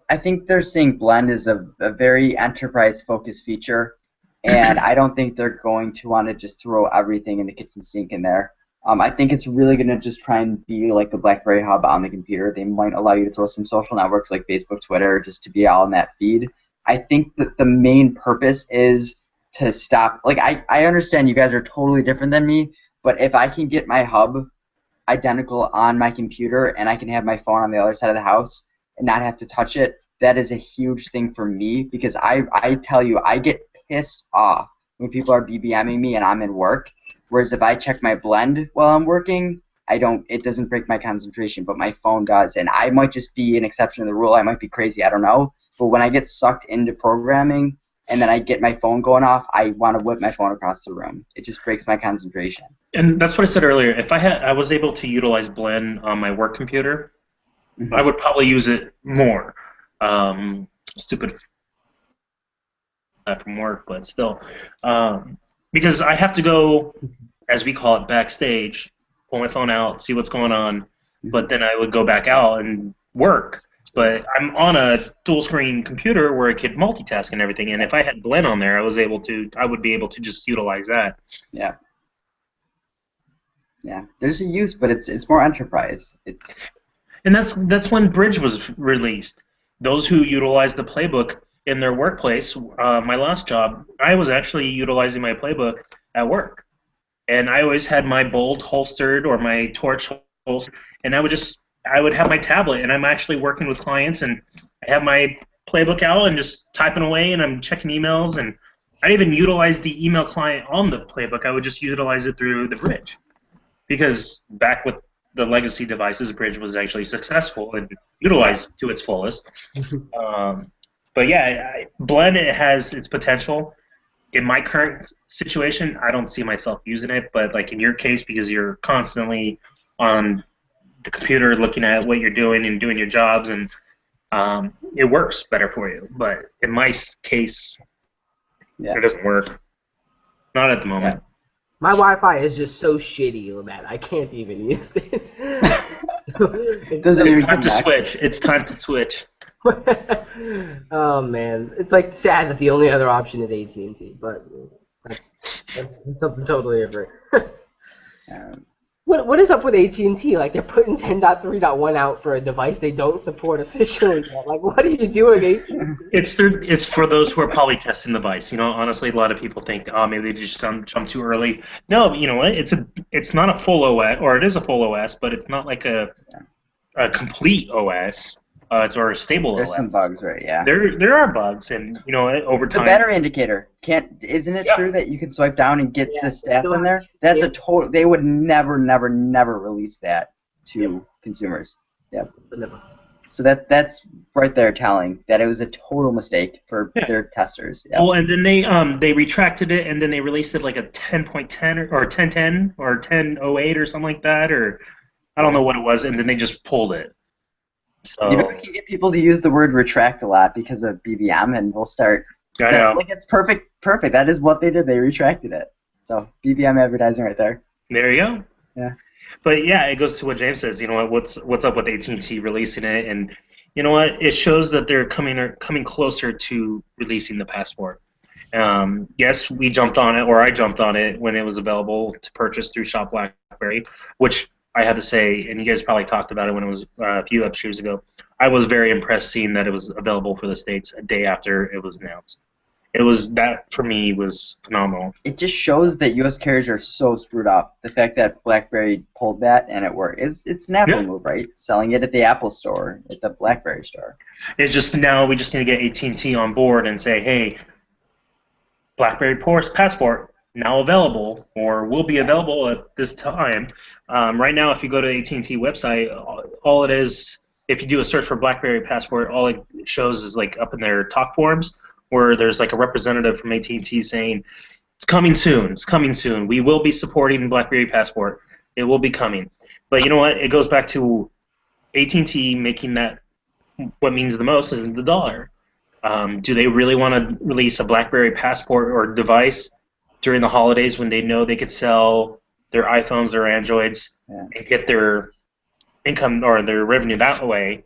I think they're seeing Blend as a very enterprise-focused feature, and I don't think they're going to want to just throw everything in the kitchen sink in there. I think it's really going to just try and be like the BlackBerry Hub on the computer. They might allow you to throw some social networks like Facebook, Twitter, just to be all in that feed. I think that the main purpose is to stop. Like, I understand you guys are totally different than me, but if I can get my hub identical on my computer and I can have my phone on the other side of the house and not have to touch it, that is a huge thing for me, because I tell you, I get pissed off when people are BBMing me and I'm in work. Whereas if I check my Blend while I'm working, it doesn't break my concentration, but my phone does. And I might just be an exception to the rule. I might be crazy. I don't know. But when I get sucked into programming and then I get my phone going off, I want to whip my phone across the room. It just breaks my concentration. And that's what I said earlier. If I was able to utilize Blend on my work computer, I would probably use it more. Stupid from work, but still. Because I have to go, as we call it, backstage, pull my phone out, see what's going on, but then I would go back out and work. But I'm on a dual-screen computer where I could multitask and everything, and if I had Blend on there, I would be able to just utilize that. Yeah. Yeah. There's a use, but it's more enterprise. And that's when Bridge was released. Those who utilize the playbook in their workplace, my last job, I was actually utilizing my playbook at work. And I always had my Bold holstered or my Torch holstered, and I would have my tablet, and I'm actually working with clients, and I have my playbook out and just typing away, and I'm checking emails, and I didn't even utilize the email client on the playbook. I would just utilize it through the Bridge. Because back with the legacy devices, Bridge was actually successful and utilized to its fullest. But yeah, Blend, it has its potential. In my current situation, I don't see myself using it, but like in your case, because you're constantly on the computer looking at what you're doing and doing your jobs, and it works better for you. But in my case, it doesn't work. Not at the moment. Yeah. My Wi-Fi is just so shitty that I can't even use it. Does it It's time to switch. It's time to switch. Oh man, it's like sad that the only other option is AT&T, but that's something totally different. What is up with AT&T? Like, they're putting 10.3.1 out for a device they don't support officially yet. Like, what are you doing, AT&T? It's for those who are probably testing the device. You know, honestly, a lot of people think, oh, maybe they just jump too early. No, you know what? It's not a full OS, or it is a full OS, but it's not like a complete OS. It's our stable There's OS. some bugs, right? Yeah. There are bugs, and over The time. battery indicator isn't it true that you can swipe down and get the stats on there? That's a total. They would never release that to consumers. Yep. So that's right there telling that it was a total mistake for their testers. Yep. Oh, and then they retracted it, and then they released it like a 10.10 or 10.10 or 10.08 or something like that, or I don't know what it was, and then they just pulled it. So You can get people to use the word retract a lot because of BBM, and we'll start. I know. Like it's perfect. That is what they did. They retracted it. So BBM advertising right there. There you go. Yeah. But yeah, it goes to what James says. What's up with AT&T releasing it, and you know what? It shows that they're coming closer to releasing the passport. Yes, we jumped on it, or I jumped on it when it was available to purchase through Shop BlackBerry, which I had to say, and you guys probably talked about it when it was a few upstreams ago. I was very impressed seeing that it was available for the States a day after it was announced. That for me was phenomenal. It just shows that U.S. carriers are so screwed up. The fact that BlackBerry pulled that and it worked, it's an Apple move, right? Selling it at the Apple store, at the BlackBerry store. It's just now we just need to get AT&T on board and say, hey, BlackBerry Passport now available, or will be available at this time. Right now, if you go to AT&T website, all it is, if you do a search for BlackBerry Passport, all it shows is like up in their talk forums, where there's like a representative from AT&T saying, it's coming soon, we will be supporting BlackBerry Passport, it will be coming. But you know what, it goes back to AT&T making that, what means the most is the dollar. Do they really want to release a BlackBerry Passport or device during the holidays when they know they could sell their iPhones or Androids and get their income or their revenue that way?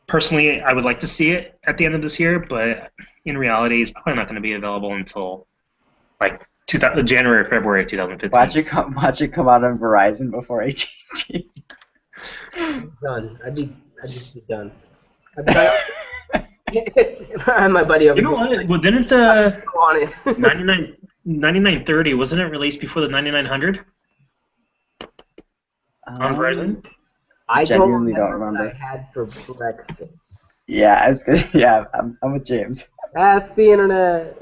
Personally, I would like to see it at the end of this year, but in reality, it's probably not going to be available until like January or February of 2015. Watch it come out on Verizon before AT&T. Done. I'd just be done. My buddy over here. You know what? Well, didn't the 9930, wasn't it released before the 9900 on Verizon? I genuinely don't remember. What I had for breakfast. Yeah, I'm with James. Ask the internet.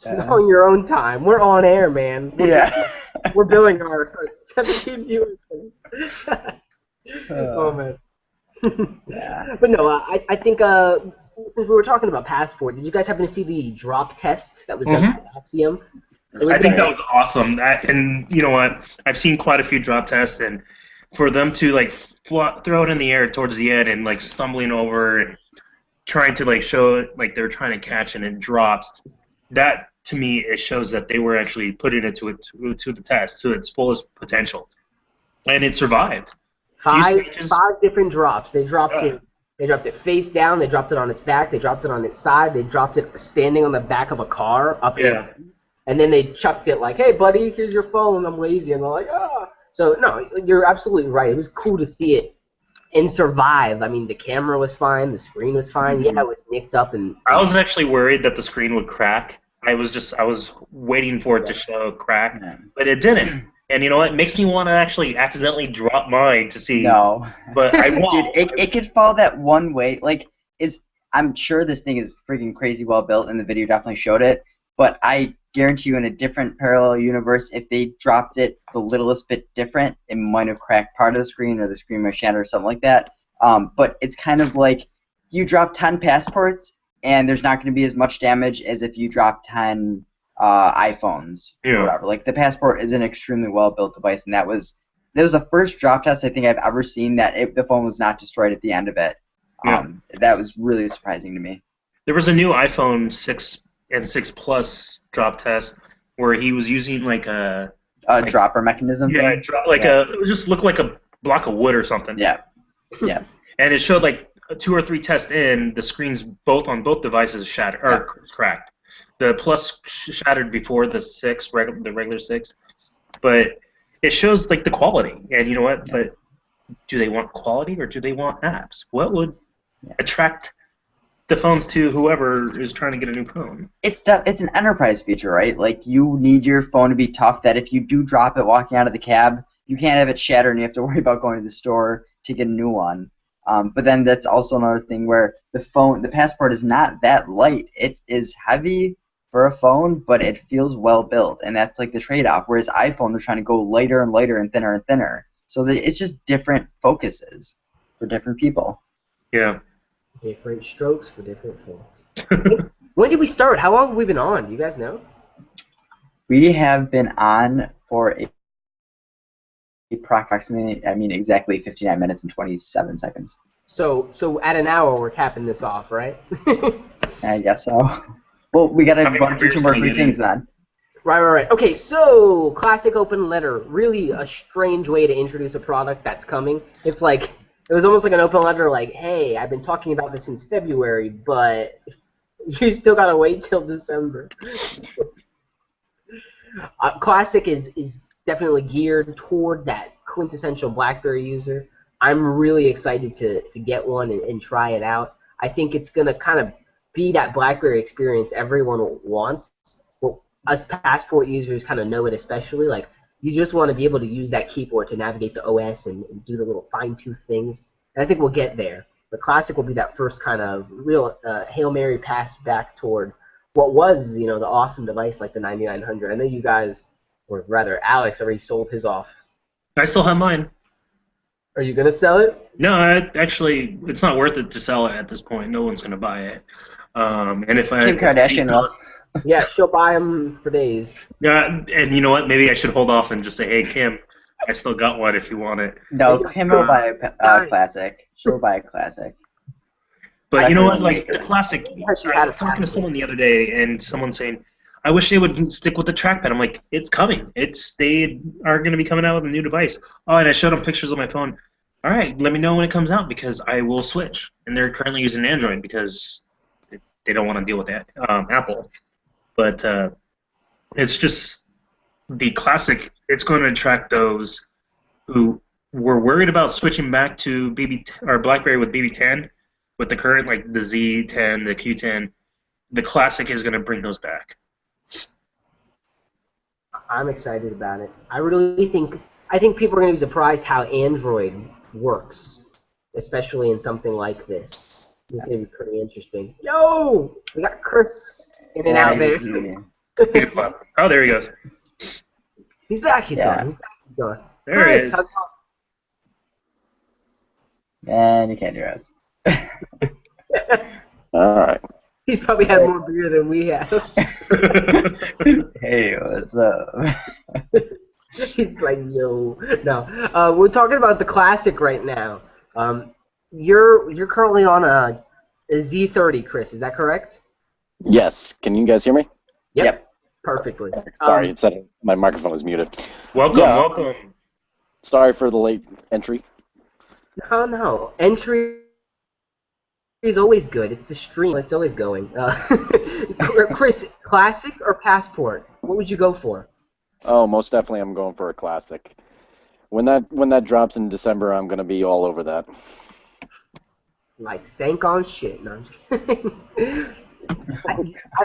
On your own time. We're on air, man. We're billing our 17 viewers. Oh man. But no, I think since we were talking about Passport, did you guys happen to see the drop test that was done by Axiom? I think that was awesome. And you know what? I've seen quite a few drop tests, and for them to like throw it in the air towards the end and like stumbling over and trying to like show it like they're trying to catch and it drops, that to me it shows that they were actually putting it to the test to its fullest potential, and it survived. Five different drops. They dropped it. They dropped it face down. They dropped it on its back. They dropped it on its side. They dropped it standing on the back of a car up in, and then they chucked it like, "Hey, buddy, here's your phone. I'm lazy," and they're like, "Ah." So no, you're absolutely right. It was cool to see it and survive. I mean, the camera was fine. The screen was fine. Yeah, it was nicked up and. I was actually worried that the screen would crack. I was waiting for it to show crack, but it didn't. And you know what? It makes me want to actually accidentally drop mine to see. No. But I won't. Dude, it could fall that one way. Like, I'm sure this thing is freaking crazy well built, and the video definitely showed it. But I guarantee you, in a different parallel universe, if they dropped it the littlest bit different, it might have cracked part of the screen, or the screen might shatter, or something like that. But it's kind of like you drop 10 passports, and there's not going to be as much damage as if you drop 10 iPhones or whatever. Like, the Passport is an extremely well-built device, and that was the first drop test I think I've ever seen that the phone was not destroyed at the end of it. That was really surprising to me. There was a new iPhone 6 and 6 Plus drop test where he was using like a dropper mechanism. Yeah, it just looked like a block of wood or something. Yeah. And it showed like 2 or 3 tests in, the screens on both devices shattered or cracked. The Plus shattered before the 6, the regular 6, but it shows like the quality. And you know what? But do they want quality or do they want apps? What would attract the phones to whoever is trying to get a new phone? It's an enterprise feature, right? Like, you need your phone to be tough that if you do drop it walking out of the cab, you can't have it shatter and you have to worry about going to the store to get a new one. But then that's also another thing where the passport is not that light. It is heavy for a phone, but it feels well built, and that's like the trade-off. Whereas iPhone, they're trying to go lighter and lighter and thinner. So it's just different focuses for different people. Yeah. Different strokes for different folks. When did we start? How long have we been on? Do you guys know? We have been on for approximately, exactly 59 minutes and 27 seconds. So at an hour, we're capping this off, right? I guess so. Well, we got to run through 2 more free things then. Right. Okay, so classic open letter. Really a strange way to introduce a product that's coming. It's like, it was almost like an open letter like, hey, I've been talking about this since February, but you still got to wait till December. Classic is definitely geared toward that quintessential BlackBerry user. I'm really excited to get one and try it out. I think it's going to kind of be that BlackBerry experience everyone wants. Well, us Passport users kind of know it especially. Like, you just want to be able to use that keyboard to navigate the OS and do the little fine-tooth things. And I think we'll get there. The Classic will be that first kind of real Hail Mary pass back toward what was, the awesome device like the 9900. I know you guys, or rather Alex, already sold his off. I still have mine. Are you going to sell it? No, actually, it's not worth it to sell it at this point. No one's going to buy it. And if Kim Kardashian will. Yeah, she'll buy them for days. Yeah, and you know what? Maybe I should hold off and just say, hey, Kim, I still got one if you want it. No, Kim will buy a Classic. She'll buy a Classic. But you know what? Like, the Classic, I was talking to someone the other day, and someone's saying, I wish they would stick with the trackpad. I'm like, it's coming. They are going to be coming out with a new device. Oh, and I showed them pictures on my phone. All right, let me know when it comes out because I will switch. And they're currently using Android because they don't want to deal with that, Apple. But it's just the Classic. It's going to attract those who were worried about switching back to BlackBerry with BB10, with the current, like the Z10, the Q10. The Classic is going to bring those back. I'm excited about it. I think people are going to be surprised how Android works, especially in something like this. It's going to be pretty interesting. Yo! We got Chris in and out there. Oh, there he goes. He's back. He's gone. He's gone. There Chris, he is. how's it going? Man, you can't hear us. All right. He's probably had more beer than we have. Hey, what's up? He's like, yo. No. We're talking about the Classic right now. You're currently on a Z30, Chris. Is that correct? Yes. Can you guys hear me? Yep. Perfectly. Sorry, it said my microphone was muted. Welcome. Sorry for the late entry. No. Entry is always good. It's a stream. It's always going. Chris, Classic or Passport? What would you go for? Oh, most definitely I'm going for a Classic. When that drops in December, I'm going to be all over that. Like, stank on shit. No, I'm just kidding.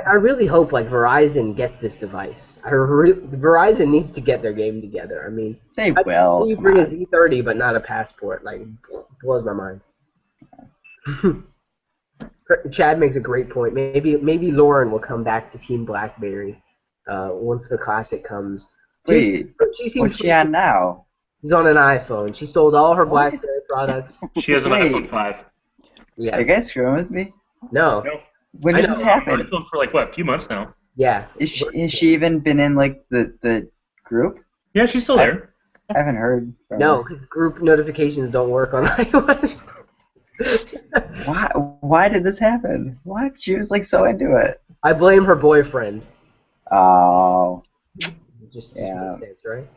I really hope like Verizon gets this device. Verizon needs to get their game together. I mean, They will. You bring a Z30 but not a Passport. Like, blows my mind. Chad makes a great point. Maybe Lauren will come back to Team BlackBerry once the Classic comes. Wait, what's she on now? She's on an iPhone. She sold all her BlackBerry products. She has an iPhone 5. Yeah. Are you guys screwing with me? No. When did this happen? iPhone for like what, a few months now? Yeah. Is she even been in like the group? Yeah, she's still there. I haven't heard. From No, her. because group notifications don't work on iOS. Why did this happen? What? She was like so into it. I blame her boyfriend. Oh. Just Yeah. makes sense, right?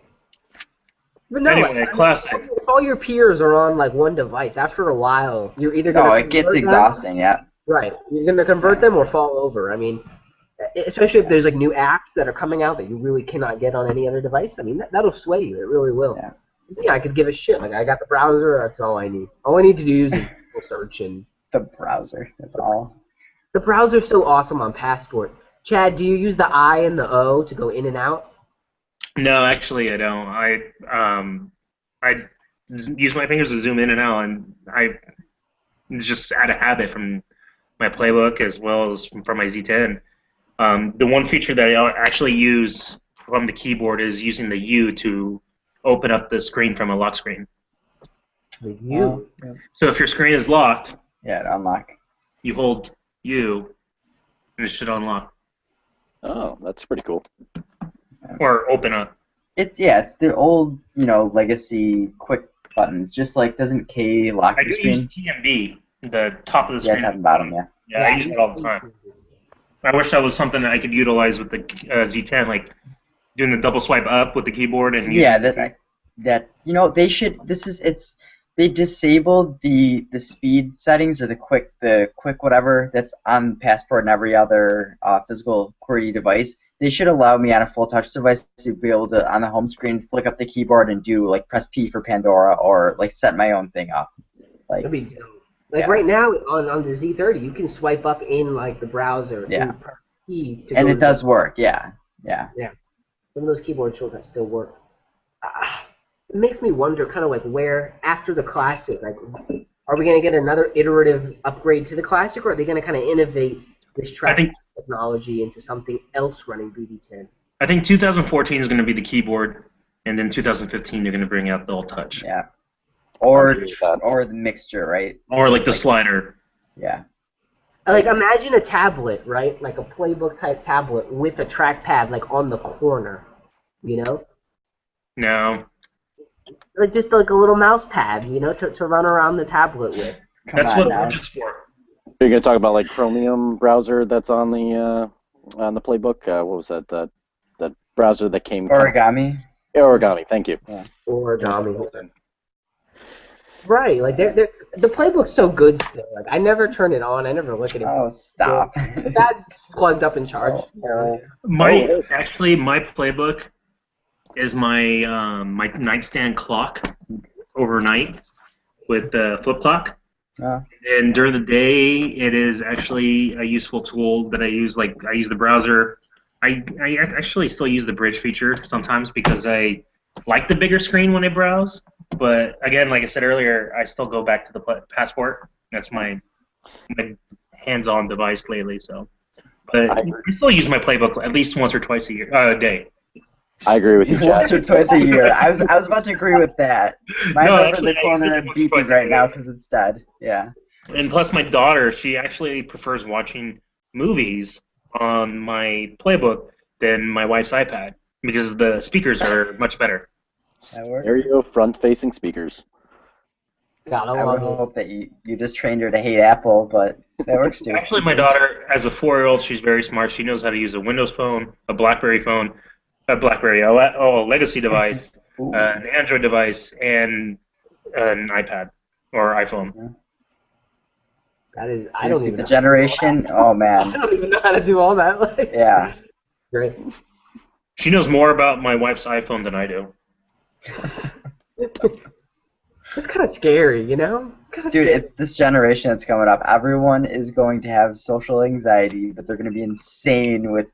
But no, Anyway, Classic. If all your peers are on like one device, after a while, you're either No, gonna it gets convert them- exhausting. Yeah. Right, you're gonna convert them or fall over. I mean, especially if there's like new apps that are coming out that you really cannot get on any other device. I mean, that'll sway you. It really will. Yeah, I could give a shit. Like, I got the browser. That's all I need. All I need to do is Google search and. The browser. That's all. The browser's so awesome on Passport. Chad, do you use the I and the O to go in and out? No, actually, I don't. I use my fingers to zoom in and out, and It's just out of habit from my playbook as well as from my Z10. The one feature that I actually use from the keyboard is using the U to open up the screen from a lock screen. The U. Yeah. So if your screen is locked, Yeah, to unlock. you hold U, and it should unlock Oh, that's pretty cool. or open up. It's the old, legacy quick buttons. Just like, doesn't K lock I the do screen? use TMB, the top of the Yeah, screen. top and bottom, yeah. Yeah, I use that all the time. I wish that was something that I could utilize with the Z10, like doing the double swipe up with the keyboard and Yeah, using they should. They disabled the speed settings or the quick whatever that's on Passport and every other physical QWERTY device. They should allow me on a full touch device to be able to, on the home screen, flick up the keyboard and do like press P for Pandora or like set my own thing up. Like, That'd be dope. Like right now on the Z30, you can swipe up in like the browser and press P to and go it does work. Yeah. Some of those keyboard shortcuts still work. It makes me wonder, kind of like where after the Classic, like, are we gonna get another iterative upgrade to the Classic, or are they gonna kind of innovate this track technology into something else running BB10? I think 2014 is going to be the keyboard, and then 2015 they're going to bring out the all touch. Yeah. Or the mixture, right? Or like the slider. Yeah. Like imagine a tablet, right? Like a playbook type tablet with a trackpad like on the corner, you know? No. Like just like a little mouse pad, you know, to run around the tablet with. That's what it's for. You're gonna talk about like Chromium browser that's on the playbook. What was that? That browser that came. Origami. Origami. Thank you. Yeah. Origami. Right, like the playbook's so good still. Like I never turn it on. I never look at it. Oh, stop! That's plugged up and charged. My playbook is my my nightstand clock overnight with the flip clock. And during the day, it is actually a useful tool that I use. Like I use the browser. I actually still use the bridge feature sometimes because I like the bigger screen when I browse. But again, like I said earlier, I still go back to the Passport. That's my hands-on device lately. So, but I still use my playbook at least once or twice a day. I agree with you, Chad. Once or twice a year. I was about to agree with that. Mine's over the corner beeping right now because it's dead. Yeah. And plus, my daughter, she actually prefers watching movies on my playbook than my wife's iPad because the speakers are much better. There you go, front-facing speakers. I would hope that you just trained her to hate Apple, but that works too. Actually, my daughter, as a 4-year-old, she's very smart. She knows how to use a Windows phone, a BlackBerry phone, a legacy device, an Android device, and an iPad or iPhone. That is, I don't even know. The generation, oh man. I don't even know how to do all that. Like, yeah. Great. She knows more about my wife's iPhone than I do. It's kind of scary, you know? It's kind of Dude, scary. it's this generation that's coming up. Everyone is going to have social anxiety, but they're going to be insane with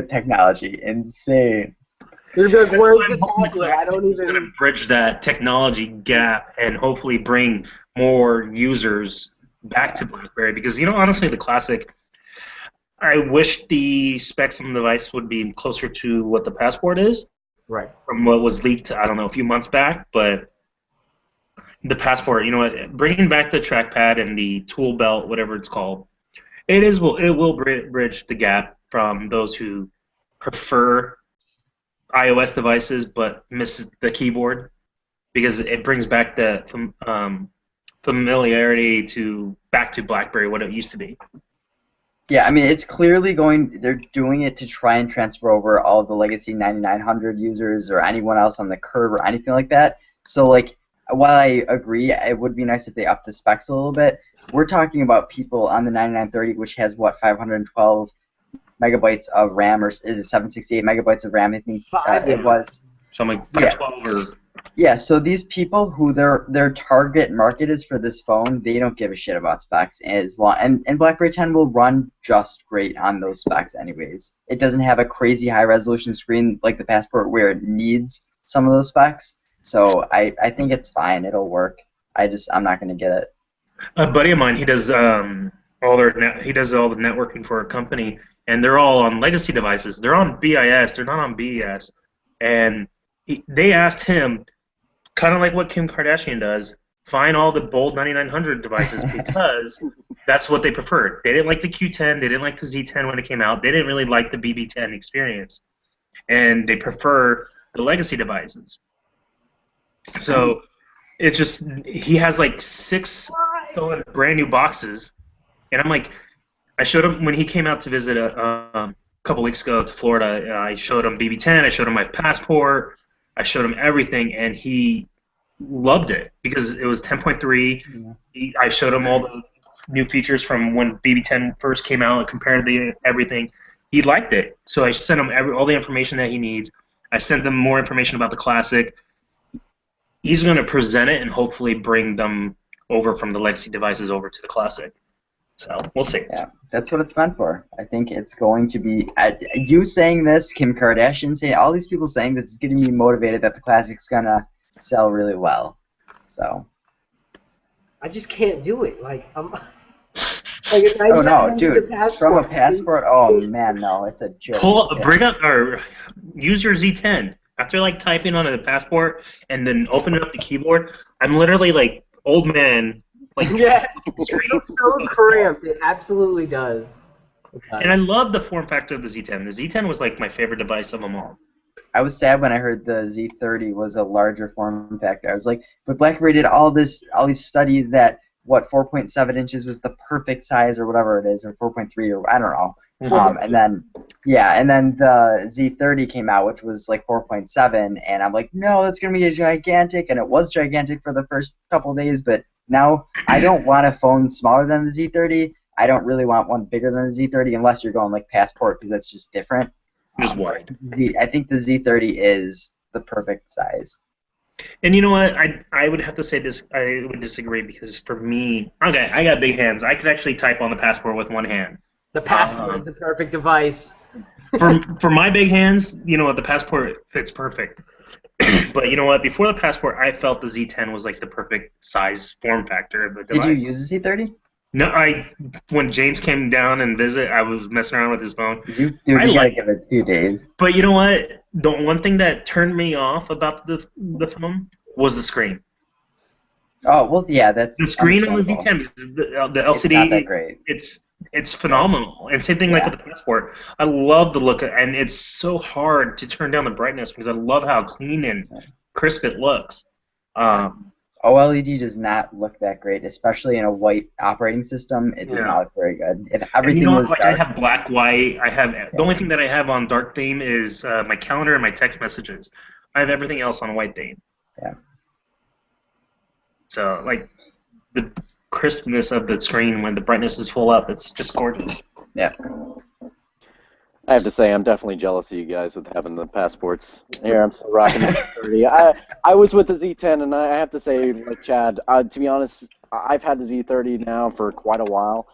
technology. Insane. You're going to be like, where's the tablet? I don't even... going to bridge that technology gap and hopefully bring more users back to BlackBerry because, you know, honestly, the Classic, I wish the specs on the device would be closer to what the Passport is. Right. From what was leaked, I don't know, a few months back, but the Passport, you know what, bringing back the trackpad and the tool belt, whatever it's called, it will bridge the gap from those who prefer iOS devices but miss the keyboard because it brings back the familiarity back to BlackBerry, what it used to be. Yeah, I mean, it's clearly they're doing it to try and transfer over all of the legacy 9900 users or anyone else on the curve or anything like that. So, like, while I agree, it would be nice if they upped the specs a little bit. We're talking about people on the 9930, which has, 512 megabytes of RAM, or is it 768 megabytes of RAM? I think it was. Something like 512 or... Yeah, so these people who their target market is for this phone, they don't give a shit about specs and BlackBerry 10 will run just great on those specs anyways. It doesn't have a crazy high resolution screen like the Passport where it needs some of those specs. So I think it's fine, it'll work. I'm not gonna get it. A buddy of mine, he does he does all the networking for a company, and they're all on legacy devices. They're on BIS, they're not on BES. And they asked him, kind of like what Kim Kardashian does, find all the bold 9900 devices because that's what they preferred. They didn't like the Q10, they didn't like the Z10 when it came out, they didn't really like the BB10 experience, and they prefer the legacy devices. So it's just he has like 6 still in brand new boxes, and I'm like, I showed him when he came out to visit a couple weeks ago to Florida. I showed him BB10, I showed him my passport, I showed him everything, and he loved it because it was 10.3. I showed him all the new features from when BB10 first came out and compared everything. He liked it, so I sent him all the information that he needs. I sent them more information about the Classic. He's going to present it and hopefully bring them over from the legacy devices over to the Classic. So we'll see. Yeah, that's what it's meant for. I think it's going to be you saying this, Kim Kardashian saying, all these people saying this is getting me motivated that the Classic's gonna sell really well. So I just can't do it. Like I'm. Like if I oh no, had dude! the From a passport, oh man, no, it's a joke. Bring up or use your Z10 after like typing on a passport and then opening up the keyboard. I'm literally like old man. Like yeah, it looks so cramped. It absolutely does. And I love the form factor of the Z10. The Z10 was like my favorite device of them all. I was sad when I heard the Z30 was a larger form factor. I was like, but BlackBerry did all these studies that 4.7 inches was the perfect size or whatever it is, or 4.3 or I don't know. And then the Z30 came out, which was like 4.7, and I'm like, no, that's gonna be a gigantic, and it was gigantic for the first couple days, but now I don't want a phone smaller than the Z30. I don't really want one bigger than the Z30 unless you're going like Passport because that's just different. Just wide. I think the Z30 is the perfect size. And you know what? I would have to say this. I would disagree because for me, okay, I got big hands. I could actually type on the Passport with one hand. The Passport is the perfect device. For my big hands, you know what? The Passport fits perfect. But you know what? Before the Passport, I felt the Z10 was like the perfect size form factor of the device. Did you use the Z30? No, when James came down and visit, I was messing around with his phone. You gotta give it a few days. But you know what? The one thing that turned me off about the phone was the screen. Oh well, yeah, that's the screen on the Z10. The LCD. It's not that great. It's phenomenal. And same thing like with the Passport. I love the look, and it's so hard to turn down the brightness because I love how clean and crisp it looks. OLED does not look that great, especially in a white operating system. It does not look very good. If everything was dark, I have black, white. I have the only thing that I have on dark theme is my calendar and my text messages. I have everything else on white theme. Yeah. So like the crispness of the screen when the brightness is full up, it's just gorgeous. Yeah. I have to say, I'm definitely jealous of you guys with having the Passports. Here, I'm still rocking the Z30. I was with the Z10, and I have to say, like Chad, to be honest, I've had the Z30 now for quite a while,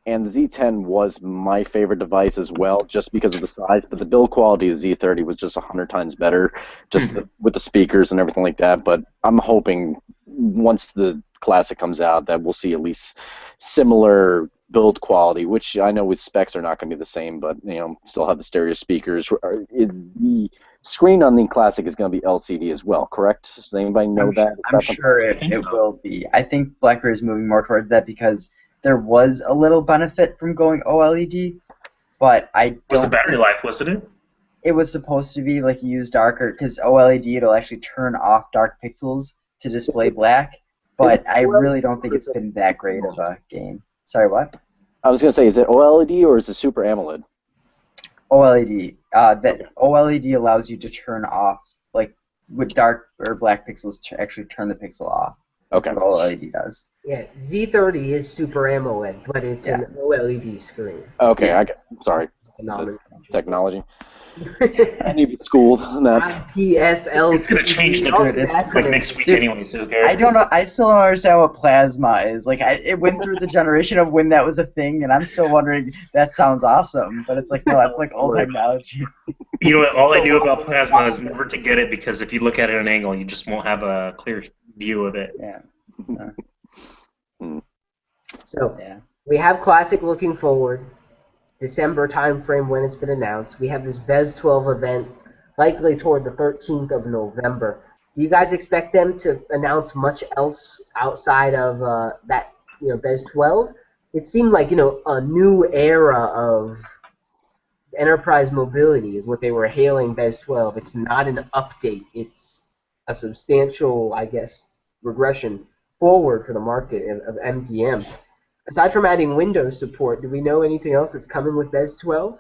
and the Z10 was my favorite device as well, just because of the size. But the build quality of the Z30 was just 100 times better, just with the speakers and everything like that. But I'm hoping once the Classic comes out that we'll see at least similar build quality, which I know with specs are not going to be the same, but still have the stereo speakers. The screen on the Classic is going to be LCD as well, correct? Does anybody know that? I'm sure it will be. I think BlackBerry is moving more towards that because there was a little benefit from going OLED, but I don't. Was the battery life, wasn't it? It was supposed to be like you use darker, because OLED it'll actually turn off dark pixels to display black, but I really don't think it's been that great of a game. Sorry, what? I was going to say, is it OLED or is it Super AMOLED? OLED. That OLED allows you to turn off, like with dark or black pixels, to actually turn the pixel off. Okay. That's what OLED does. Yeah, Z30 is Super AMOLED, but it's an OLED screen. Okay, sorry. Technology. I need to be schooled on that. IPSLCD. It's going to change like next week anyway, so who cares? I don't know. I still don't understand what plasma is. Like, it went through the generation of when that was a thing, and I'm still wondering. That sounds awesome, but it's like, no, that's like old technology. You know what? All I knew about plasma is never to get it because if you look at it at an angle, you just won't have a clear view of it. Yeah. So Yeah. we have Classic looking forward, December timeframe when it's been announced. We have this BES12 event likely toward the 13th of November. Do you guys expect them to announce much else outside of that, BES12? It seemed like, a new era of enterprise mobility is what they were hailing BES12. It's not an update. It's a substantial, I guess, regression forward for the market of MDM. Aside from adding Windows support, do we know anything else that's coming with BES12?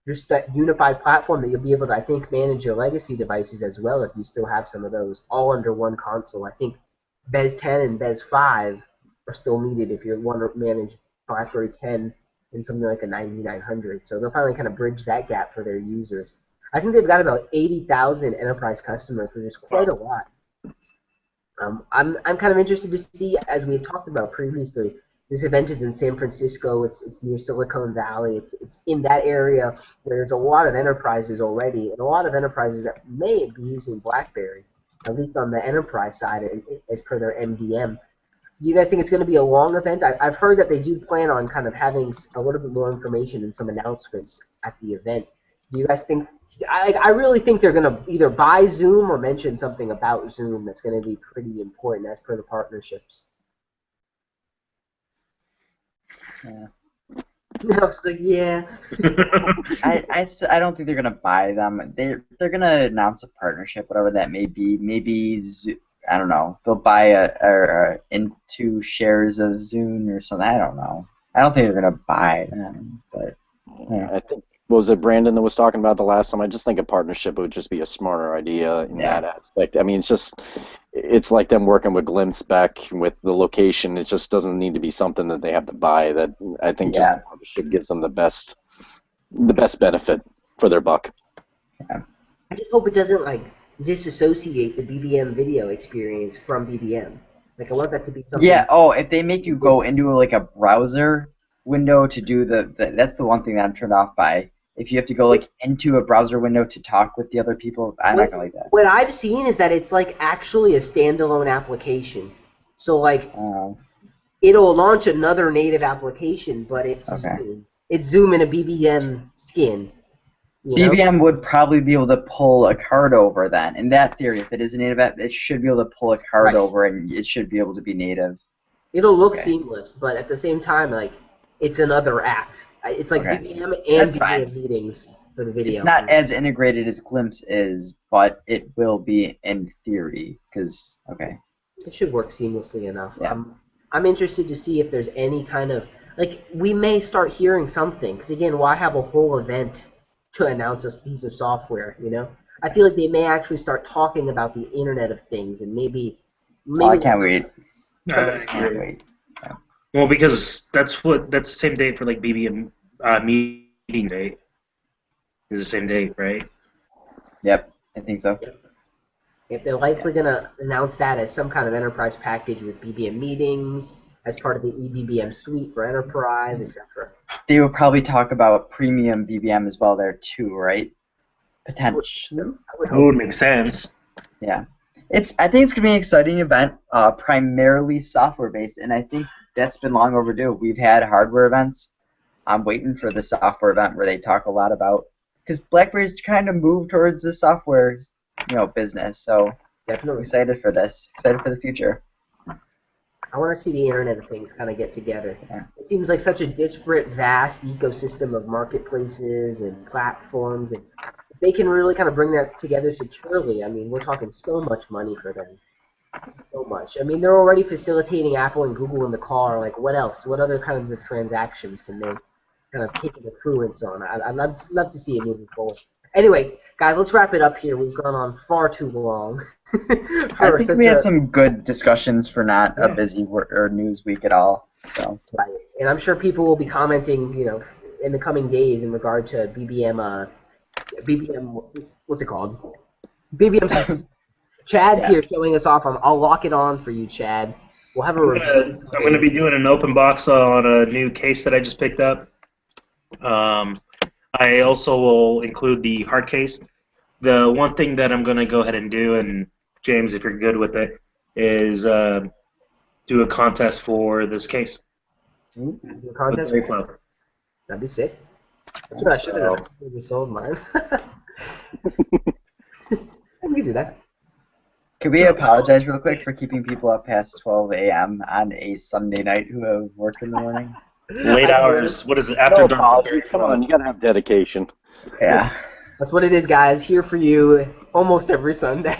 Just that unified platform that you'll be able to, I think, manage your legacy devices as well if you still have some of those, all under one console. I think BES10 and BES5 are still needed if you want to manage BlackBerry 10 in something like a 9900. So they'll finally kind of bridge that gap for their users. I think they've got about 80,000 enterprise customers, which is quite a lot. I'm kind of interested to see, as we had talked about previously, this event is in San Francisco. It's near Silicon Valley. It's in that area where there's a lot of enterprises already, and a lot of enterprises that may be using BlackBerry, at least on the enterprise side, as per their MDM. Do you guys think it's going to be a long event? I've heard that they do plan on kind of having a little bit more information and some announcements at the event. Do you guys think? I really think they're going to either buy Zoom or mention something about Zoom that's going to be pretty important as per the partnerships. Yeah. I was like, yeah. I don't think they're gonna buy them. They're gonna announce a partnership, whatever that may be. Maybe I don't know. They'll buy into shares of Zune or something. I don't know. I don't think they're gonna buy them, but yeah. I think, was it Brandon that was talking about the last time? I just think a partnership would just be a smarter idea in that aspect. I mean, it's like them working with Glimpse back with the location. It just doesn't need to be something that they have to buy. That I think just the partnership gives them the best benefit for their buck. Yeah. I just hope it doesn't disassociate the BBM video experience from BBM. I want that to be something. Yeah. Oh, if they make you go into a browser window to do that's the one thing that I'm turned off by. If you have to go into a browser window to talk with the other people, I'm not gonna like that. What I've seen is that it's actually a standalone application. So it'll launch another native application, but it's Zoom. It's Zoom in a BBM skin. BBM would probably be able to pull a card over then. In that theory, if it is a native app, it should be able to pull a card over, and it should be able to be native. It'll look seamless, but at the same time, it's another app. It's BBM and BBM meetings for the video. It's not as integrated as Glimpse is, but it will be in theory. It should work seamlessly enough. Yeah. I'm interested to see if there's any kind of we may start hearing something. Because again, why have a whole event to announce a piece of software? I feel like they may actually start talking about the Internet of Things, and maybe. I can't wait. I can't wait. Well, because that's the same date for BBM meeting date. Is the same date, right? Yep, I think so. If they're likely gonna announce that as some kind of enterprise package with BBM meetings as part of the eBBM suite for enterprise, etc. They will probably talk about premium BBM as well there too, right? Potentially. That would make sense. Yeah. I think it's gonna be an exciting event, primarily software based, and I think that's been long overdue. We've had hardware events. I'm waiting for the software event where they talk a lot about, because BlackBerry's kind of moved towards the software, business. So definitely excited for this. Excited for the future. I want to see the Internet of Things kind of get together. Yeah. It seems like such a disparate, vast ecosystem of marketplaces and platforms, and if they can really kind of bring that together securely, I mean, we're talking so much money for them. So much. I mean, they're already facilitating Apple and Google in the car. What else? What other kinds of transactions can they kind of take an influence on? I'd love to see it moving forward. Anyway, guys, let's wrap it up here. We've gone on far too long. I think we had some good discussions for not a busy or news week at all. So. Right. And I'm sure people will be commenting, in the coming days in regard to BBM, what's it called? BBM. Chad's here showing us off. I'll lock it on for you, Chad. We'll have a review. I'm going to be doing an open box on a new case that I just picked up. I also will include the hard case. The one thing that I'm going to go ahead and do, and James, if you're good with it, is do a contest for this case. Do a With contest. BerryFlow. That'd be sick. That's what I should have done. I should have sold mine. We could do that. Can we apologize real quick for keeping people up past 12 a.m. on a Sunday night who have work in the morning? Late hours. What is it? After No dark. apologies. Come on, you gotta have dedication. Yeah. That's what it is, guys. Here for you almost every Sunday.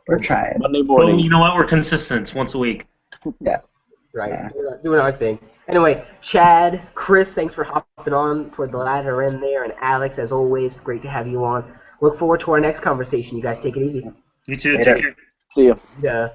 We're trying. Monday Well, morning. you know what? We're consistent once a week. Yeah. Right, Yeah. doing our thing. Anyway, Chad, Chris, thanks for hopping on toward the latter end there, and Alex, as always, great to have you on. Look forward to our next conversation. You guys take it easy. You too. Later. Take care. See ya. Yeah.